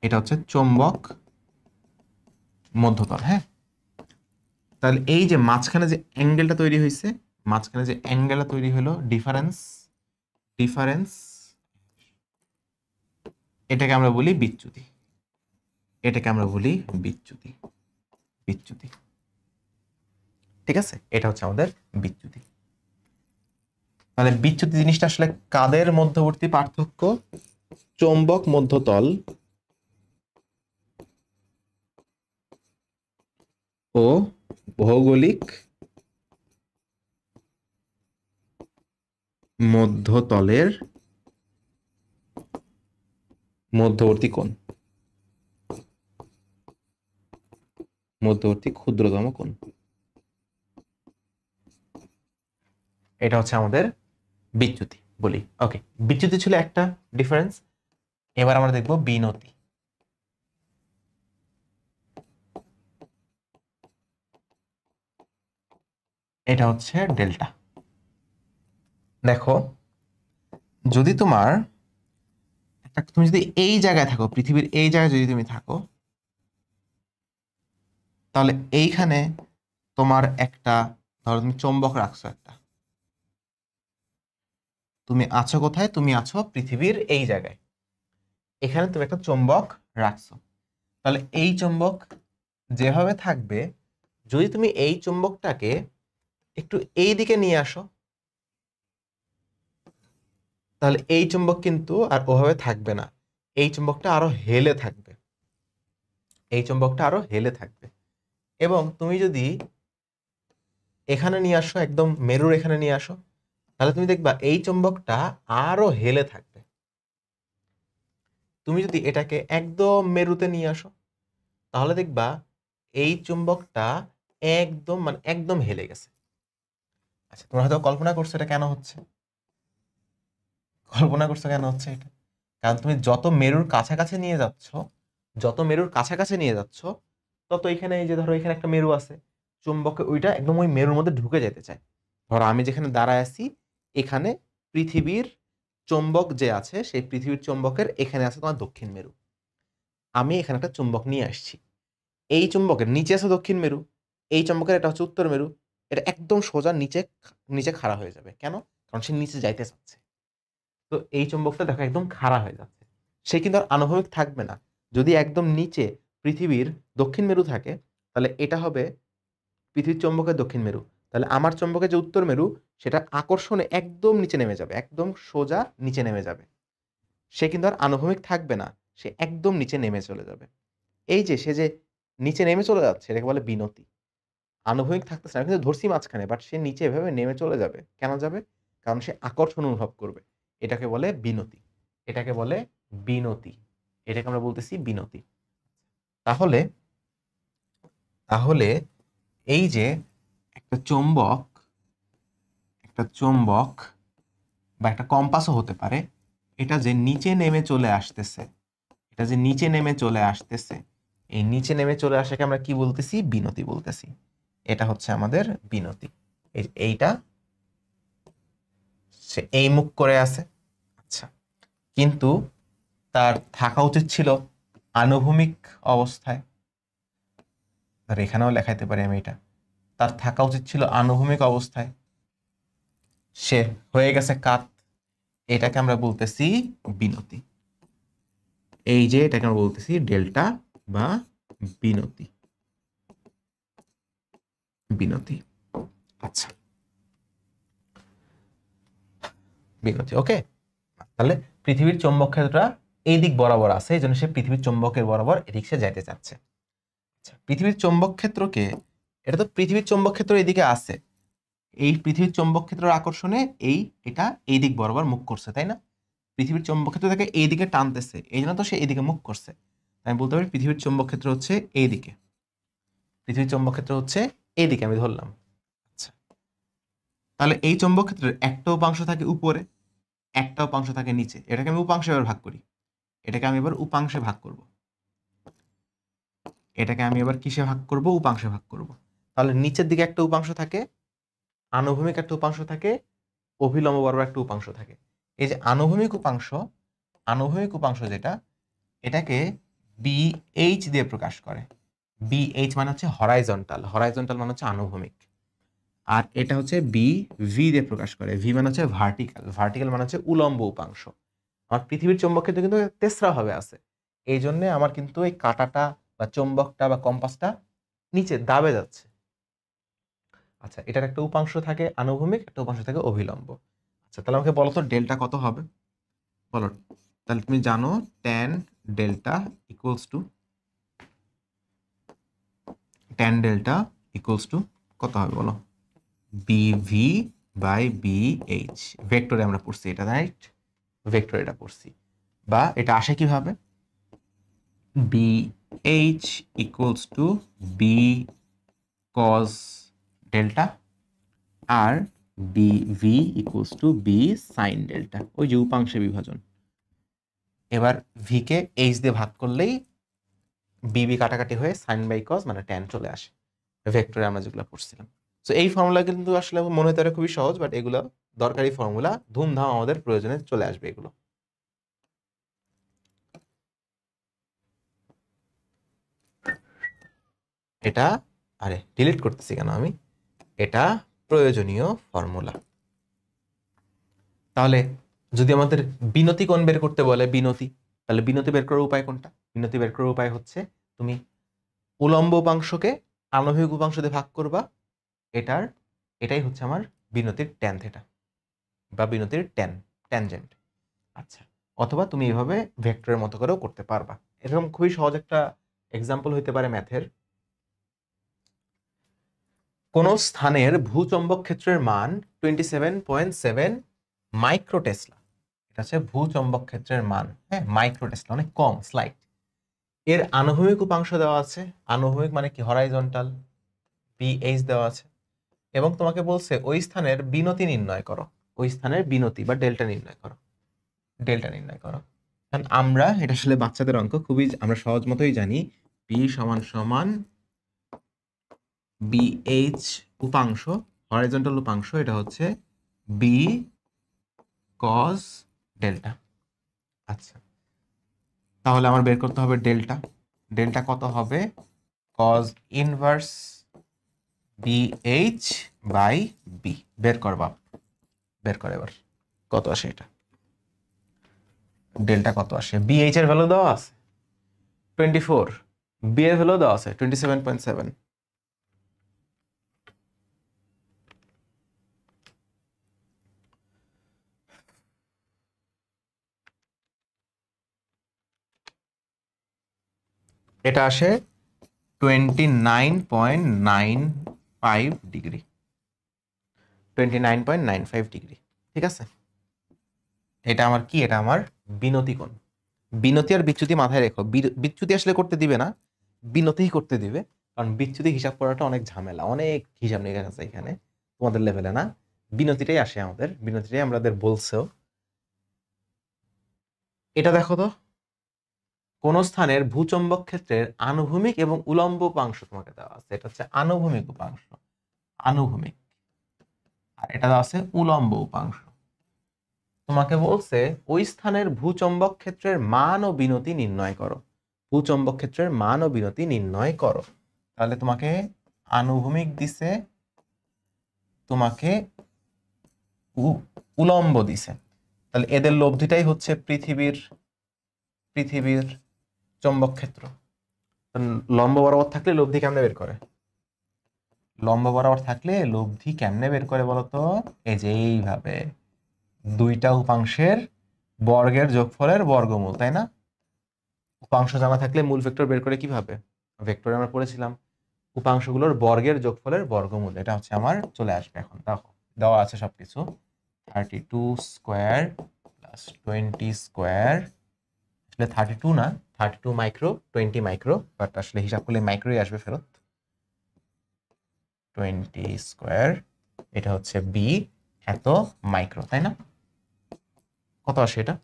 এটা হচ্ছে চৌম্বক মধ্যতল। হ্যাঁ, তাহলে এই যে মাঝখানে যে অ্যাঙ্গেলটা তৈরি হয়েছে, মাঝখানে যে অ্যাঙ্গেলটা তৈরি হলো, ডিফারেন্স, ডিফারেন্স, এটাকে আমরা বলি বিচ্যুতি। এটাকে আমরা বলি বিচ্যুতি, বিচ্যুতি। ঠিক আছে, এটা হচ্ছে আমাদের বিচ্যুতি। তাহলে বিচ্যুতি জিনিসটা আসলে কাদের মধ্যবর্তী পার্থক্য? চৌম্বক মধ্যতল ও ভৌগোলিক মধ্যতলের মধ্যবর্তী কোণ, মধ্যবর্তী ক্ষুদ্রতম কোণ। এটা হচ্ছে আমাদের বিচ্যুতি বলি। ওকে, বিচ্যুতি ছিল একটা ডিফারেন্স। এবার আমরা দেখব বিনতি। এটা হচ্ছে ডেল্টা। দেখো, যদি তোমার তুমি যদি এই জায়গায় থাকো, পৃথিবীর এই জায়গায় যদি তুমি থাকো, তাহলে এইখানে তোমার একটা, ধরো তুমি চৌম্বক রাখছো একটা, তুমি আছো কোথায়? তুমি আছো পৃথিবীর এই জায়গায়, এখানে তুমি একটা চৌম্বক রাখছো। তাহলে এই চৌম্বক যেভাবে থাকবে, যদি তুমি এই চৌম্বকটাকে একটু এই দিকে নিয়ে আসো, তাহলে এই চুম্বক কিন্তু আর ওভাবে থাকবে না, এই চুম্বকটা আরো হেলে থাকবে, এই চুম্বকটা আরো হেলে থাকবে। এবং তুমি যদি এখানে নিয়ে আসো, একদম মেরুর এখানে নিয়ে আসো, তাহলে তুমি দেখবা এই চুম্বকটা আরো হেলে থাকবে। তুমি যদি এটাকে একদম মেরুতে নিয়ে আসো, তাহলে দেখবা এই চুম্বকটা একদম মানে একদম হেলে গেছে। আচ্ছা, তোমরা হয়তো কল্পনা করছো এটা কেন হচ্ছে, কল্পনা করছো কেন হচ্ছে এটা? কারণ তুমি যত মেরুর কাছাকাছি নিয়ে যাচ্ছ, যত মেরুর কাছাকাছি নিয়ে যাচ্ছ, তত এখানে এই যে ধরো এখানে একটা মেরু আছে, চুম্বকে ওইটা একদম ওই মেরুর মধ্যে ঢুকে যেতে চায়। ধরো আমি যেখানে দাঁড়ায় আছি, এখানে পৃথিবীর চুম্বক যে আছে, সেই পৃথিবীর চুম্বকের এখানে আছে তোমার দক্ষিণ মেরু। আমি এখানে একটা চুম্বক নিয়ে আসছি, এই চুম্বকের নিচে আছে দক্ষিণ মেরু, এই চুম্বকের এটা হচ্ছে উত্তর মেরু, এটা একদম সোজা নিচে নিচে খাড়া হয়ে যাবে। কেন? কারণ সে নিচে যাইতে চাচ্ছে। তো এই চুম্বকটা দেখো একদম খাড়া হয়ে যাচ্ছে। সে কিন্তু আর আনুভূমিক থাকবে না। যদি একদম নিচে পৃথিবীর দক্ষিণ মেরু থাকে, তাহলে এটা হবে পৃথিবীর চুম্বকের দক্ষিণ মেরু। তাহলে আমার চুম্বকের যে উত্তর মেরু, সেটা আকর্ষণে একদম নিচে নেমে যাবে, একদম সোজা নিচে নেমে যাবে। সে কিন্তু আর আনুভূমিক থাকবে না, সে একদম নিচে নেমে চলে যাবে। এই যে সে যে নিচে নেমে চলে যাচ্ছে, এটাকে বলে বিনতি। আনুভূমিক থাকতেছে না, কিন্তু ধরছি মাঝখানে, বাট সে নিচে এভাবে নেমে চলে যাবে। কেন যাবে? কারণ সে আকর্ষণ অনুভব করবে। এটাকে বলে বিনতি। এটাকে বলে বিনতি। এটাকে আমরা বলতেছি বিনতি। তাহলে তাহলে এই যে একটা চুম্বক বা একটা কম্পাসও হতে পারে, এটা যে নিচে নেমে চলে আসতেছে, এটা যে নিচে নেমে চলে আসতেছে, এই নিচে নেমে চলে আসাকে আমরা কি বলতেছি? বিনতি বলতেছি। এটা হচ্ছে আমাদের বিনতি। এইটা সে এই মুখ করে আছে। আচ্ছা, কিন্তু তার থাকা উচিত ছিল আনুভূমিক অবস্থায়। আর এখানেও লেখাইতে পারি আমি এটা। তার থাকা উচিত ছিল আনুভূমিক অবস্থায়, সে হয়ে গেছে কাত। এটাকে আমরা বলতেছি বিনতি। এই যে এটাকে আমরা বলতেছি ডেল্টা বা বিনতি। বিনতি। আচ্ছা, বিনতি। ওকে, তাহলে পৃথিবীর চৌম্বক ক্ষেত্রটা এই দিক বরাবর আছে, এই জন্য সে পৃথিবীর চৌম্বকের বরাবর এদিক সে যাইতে চাচ্ছে। আচ্ছা, পৃথিবীর চৌম্বক ক্ষেত্রকে, এটা তো পৃথিবীর চৌম্বক ক্ষেত্র এদিকে আছে, এই পৃথিবীর চৌম্বক ক্ষেত্রের আকর্ষণে এটা এই দিক বরাবর মুখ করছে, তাই না? পৃথিবীর চৌম্বক ক্ষেত্র তাকে এই দিকে টানতেছে, এই জন্য তো সে এইদিকে মুখ করছে। আমি বলতে পারি পৃথিবীর চৌম্বক ক্ষেত্র হচ্ছে এই দিকে, পৃথিবীর চৌম্বক ক্ষেত্র হচ্ছে এই দিকে, আমি ধরলাম। আচ্ছা, তাহলে এই চৌম্বক ক্ষেত্রের একটা উপাংশ থাকে উপরে, একটা উপাংশ থাকে নিচে। এটাকে আমি উপাংশে এবার ভাগ করি। এটাকে আমি এবার উপাংশে ভাগ করব। এটাকে আমি এবার কিসে ভাগ করব? উপাংশে ভাগ করব। তাহলে নিচের দিকে একটা উপাংশ থাকে, আনুভূমিক একটা উপাংশ থাকে, অভিলম্ব বরাবর একটা উপাংশ থাকে। এই যে আনুভূমিক উপাংশ যেটা, এটাকে বিএইচ দিয়ে প্রকাশ করে। বিএইচ মানে হচ্ছে হরাইজন্টাল, হরাইজন্টাল মানে হচ্ছে আনুভূমিক। আর এটা হচ্ছে বি ভি দিয়ে প্রকাশ করে। ভি মানে হচ্ছে ভার্টিক্যাল, ভার্টিক্যাল মানে হচ্ছে উলম্ব উপাংশ। আমার পৃথিবীর চৌম্বক ক্ষেত্র কিন্তু তেসরা ভাবে আছে, এই জন্য আমার কিন্তু এই কাঁটাটা বা চৌম্বকটা বা কম্পাসটা নিচে দাবে যাচ্ছে। আচ্ছা, এটার একটা উপাংশ থাকে আনুভূমিক, একটা উপাংশ থাকে অভিলম্ব। আচ্ছা, তাহলে আমাকে বলো তো ডেল্টা কত হবে? বলো। তাহলে তুমি জানো ট্যান ডেল্টা ইকুয়ালস টু কত হবে বলো? বিভি বাই বিএইচ। ভেক্টরে আমরা পড়ছি এটা, রাইট? ভেক্টরে এটা পড়ছি। বা এটা আসে কিভাবে? BH equals to B cos delta আর BV equals to B sine delta, ওই যে উপাংশে বিভাজন। এবার ভি কে এইচ দিয়ে ভাগ করলেই বিবি কাটাকাটি হয়ে সাইন বাই কজ মানে ট্যান চলে আসে, ভেক্টরে আমরা যেগুলো পড়ছিলাম। তো এই ফর্মুলা কিন্তু আসলে মনে হতে পারে খুবই সহজ, বাট এগুলো দরকারি ফর্মুলা, ধুমধাম আমাদের প্রয়োজনে চলে আসবে এগুলো। এটা, আরে ডিলিট করতেছি কেন আমি, এটা প্রয়োজনীয় ফর্মুলা। তাহলে যদি আমাদের বিনতি কোণ বের করতে বলে, বিনতি, তাহলে বিনতি বের করার উপায় কোনটা? বিনতি বের করার উপায় হচ্ছে তুমি উলম্ব উপাংশকে আণবিক উপাংশ দিয়ে ভাগ করবা, এটাই হচ্ছে আমার বিনতির ট্যান থেটা বা বিনতির ট্যানজেন্ট। আচ্ছা, অথবা তুমি এভাবে ভেক্টরের মতো করেও করতে পারবা। এরকম খুবই সহজ একটা এক্সাম্পল হইতে পারে ম্যাথের। কোন স্থানের ভূচম্বক ক্ষেত্রের মান 27.7 মাইক্রো টেসলা। এটা হচ্ছে ভূচম্বক ক্ষেত্রের মান, হ্যাঁ, মাইক্রো টেসলা, অনেক কম, স্লাইড। এর আনুভূমিক উপাংশ দেওয়া আছে, আনুভূমিক মানে কি হরাইজন্টাল, বিএইচ দেওয়া আছে, এবং তোমাকে বলছে ওই স্থানের বিনতি নির্ণয় করো, ওই স্থানের বিনতি বা ডেল্টা নির্ণয় করো, ডেল্টা নির্ণয় করো। কারণ আমরা এটা আসলে বাচ্চাদের অঙ্ক, খুবই আমরা সহজ মতোই জানি। পি সমান সমান বিএইচ উপাংশ, হরাইজন্টাল উপাংশ, এটা হচ্ছে বি কজ ডেল্টা। আচ্ছা, তাহলে আমার বের করতে হবে ডেল্টা। ডেল্টা কত হবে? Cos inverse BH by B বের কর বাপ, বের করে এবার কত আসে, এটা ডেল্টা কত আসে। BH এর ভ্যালু দেওয়া আছে 24, B এর ভ্যালু দেওয়া আছে 27.7। এটা আসে 29.95 ডিগ্রি, 29.95 ডিগ্রি। ঠিক আছে, এটা আমার কি, এটা আমার বিনতি কোণ। বিনতি আর বিচ্যুতি মাথায় রেখো, বিচ্যুতি আসলে করতে দিবে না, বিনতিই করতে দিবে, কারণ বিচ্যুতি হিসাব করাটা অনেক ঝামেলা, অনেক হিসাব নিকাশ আছে এখানে, তোমাদের লেভেলে না। বিনতিটাই আসে আমাদের, বিনতিটাই আমাদের বলছেও। এটা দেখো তো, কোন স্থানের ভূচম্বক ক্ষেত্রের আনুভূমিক এবং উলম্ব উপাংশ তোমাকে দেওয়া আছে। এটা হচ্ছে আনুভূমিক উপাংশ, আনুভূমিক, আর এটা দেওয়া আছে উলম্ব উপাংশ। তোমাকে বলছে ওই স্থানের ভূচম্বক ক্ষেত্রের মান ও বিনতি নির্ণয় করো, ভূচম্বক ক্ষেত্রের মান ও বিনতি নির্ণয় করো। তাহলে তোমাকে আনুভূমিক দিছে, তোমাকে উলম্ব দিছে, তাহলে এদের লব্ধিটাই হচ্ছে পৃথিবীর চৌম্বক ক্ষেত্র। লম্ব বরাবর থাকলে লব্ধি কেমনে বের করে, লম্ব বরাবর থাকলে লব্ধি কেমনে বের করে বলতো, এই যে এইভাবে দুইটা উপাংশের বর্গের যোগফলের বর্গমূল, তাই না? উপাংশ জানা থাকলে মূল ভেক্টর বের করে কিভাবে, ভেক্টরে আমরা পড়েছিলাম উপাংশগুলোর বর্গের যোগফলের বর্গমূল। এটা হচ্ছে আমার চলে আসবে এখন, দেখো দেওয়া আছে সবকিছু, 32 স্কোয়ার প্লাস 20 স্কোয়ার, আসলে 32 না, 32 মাইক্রো 20 মাইক্রো, বাট আসলে হিসাব করলে মাইক্রোই আসবে ফেরত। 20 স্কোয়ার, এটা হচ্ছে বি এত মাইক্রো, তাই না? কত আসে এটা,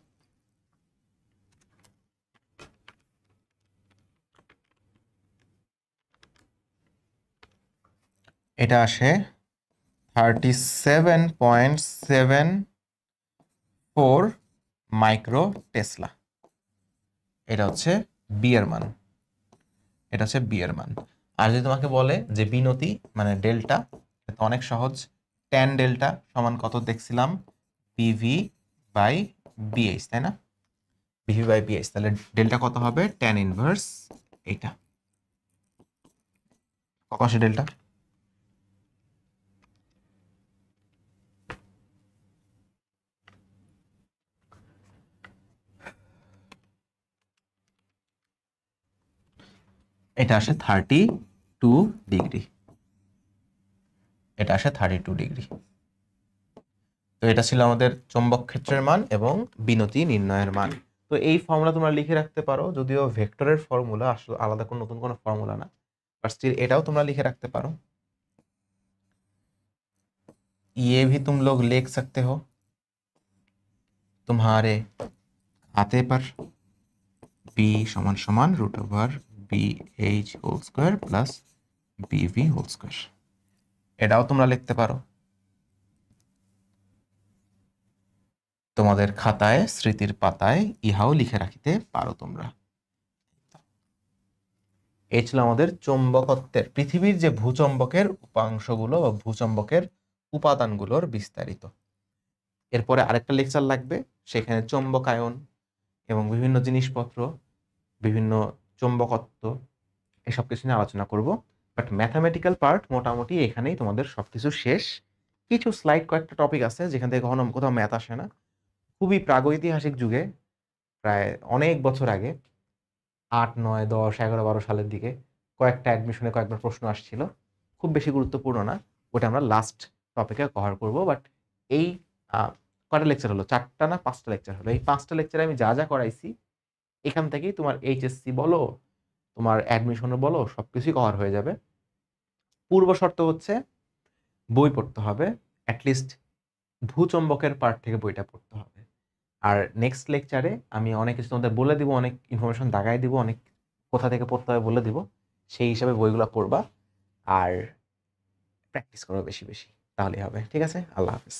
এটা আসে 37.74 মাইক্রো টেসলা। এটা হচ্ছে বি এর মান, এটা হচ্ছে বি এর মান। আর যদি তোমাকে বলে যে বিনতি মানে ডেল্টা, এটা অনেক সহজ, ট্যান ডেল্টা সমান কত দেখছিলাম, বিভি বাই বিএইচ, তাই না? বিভি বাই বিএইচ, তাহলে ডেল্টা কত হবে, ট্যান ইনভার্স এইটা। কত আসে ডেল্টা, এটা আসে 32 ডিগ্রি, এটা আসে 32 ডিগ্রি। তো এটা ছিল আমাদের চৌম্বক ক্ষেত্রের মান এবং বিনতি নির্ণয়ের মান। তো এই ফর্মুলা তোমরা লিখে রাখতে পারো, যদিও ভেক্টরের ফর্মুলা আসলে আলাদা কোনো নতুন কোনো ফর্মুলা না, বাট স্টিল এটাও তোমরা লিখে রাখতে পারো। ये भी तुम लोग लिख सकते हो तुम्हारे खाते पर, b সমান সমান √bh whole square plus bv whole square, এটাও তোমরা লিখতে পারো তোমাদের খাতায়, স্মৃতির পাতায় ইহাও লিখে রাখিতে পারো তোমরা। এই ছিল আমাদের চৌম্বকত্বের, পৃথিবীর যে ভূচম্বকের উপাংশগুলো বা ভূচম্বকের উপাদানগুলোর বিস্তারিত। এরপরে আরেকটা লেকচার লাগবে, সেখানে চৌম্বকায়ন এবং বিভিন্ন জিনিসপত্র, বিভিন্ন চৌম্বকত্ব, এসব কিছু নিয়ে আলোচনা করব। বাট ম্যাথামেটিক্যাল পার্ট মোটামুটি এখানেই তোমাদের সবকিছু শেষ। কিছু স্লাইড কয়েকটা টপিক আছে যেখান থেকে কখনো কোথাও ম্যাথ আসে না, খুবই প্রাগৈতিহাসিক যুগে, প্রায় অনেক বছর আগে, 8, 9, 10, 11, 12 সালের দিকে কয়েকটা অ্যাডমিশনে কয়েকবার প্রশ্ন আসছিল, খুব বেশি গুরুত্বপূর্ণ না, ওটা আমরা লাস্ট টপিকে কভার করব। বাট এই কয়টা লেকচার হলো, 4টা না 5টা লেকচার হলো, এই 5টা লেকচারে আমি যা যা করাইছি এখান থেকেই তোমার এইচএসসি বলো, তোমার অ্যাডমিশনও বলো, সবকিছুই কভার হয়ে যাবে। পূর্ব শর্ত হচ্ছে বই পড়তে হবে, অ্যাটলিস্ট ভূচম্বকের পার্ট থেকে বইটা পড়তে হবে। আর নেক্সট লেকচারে আমি অনেক কিছু তোমাদের বলে দিব, অনেক ইনফরমেশন দাগাই দিব, অনেক কোথা থেকে পড়তে হবে বলে দিব, সেই হিসাবে বইগুলো পড়বা আর প্র্যাকটিস করো বেশি বেশি, তাহলেই হবে। ঠিক আছে, আল্লাহ হাফেজ।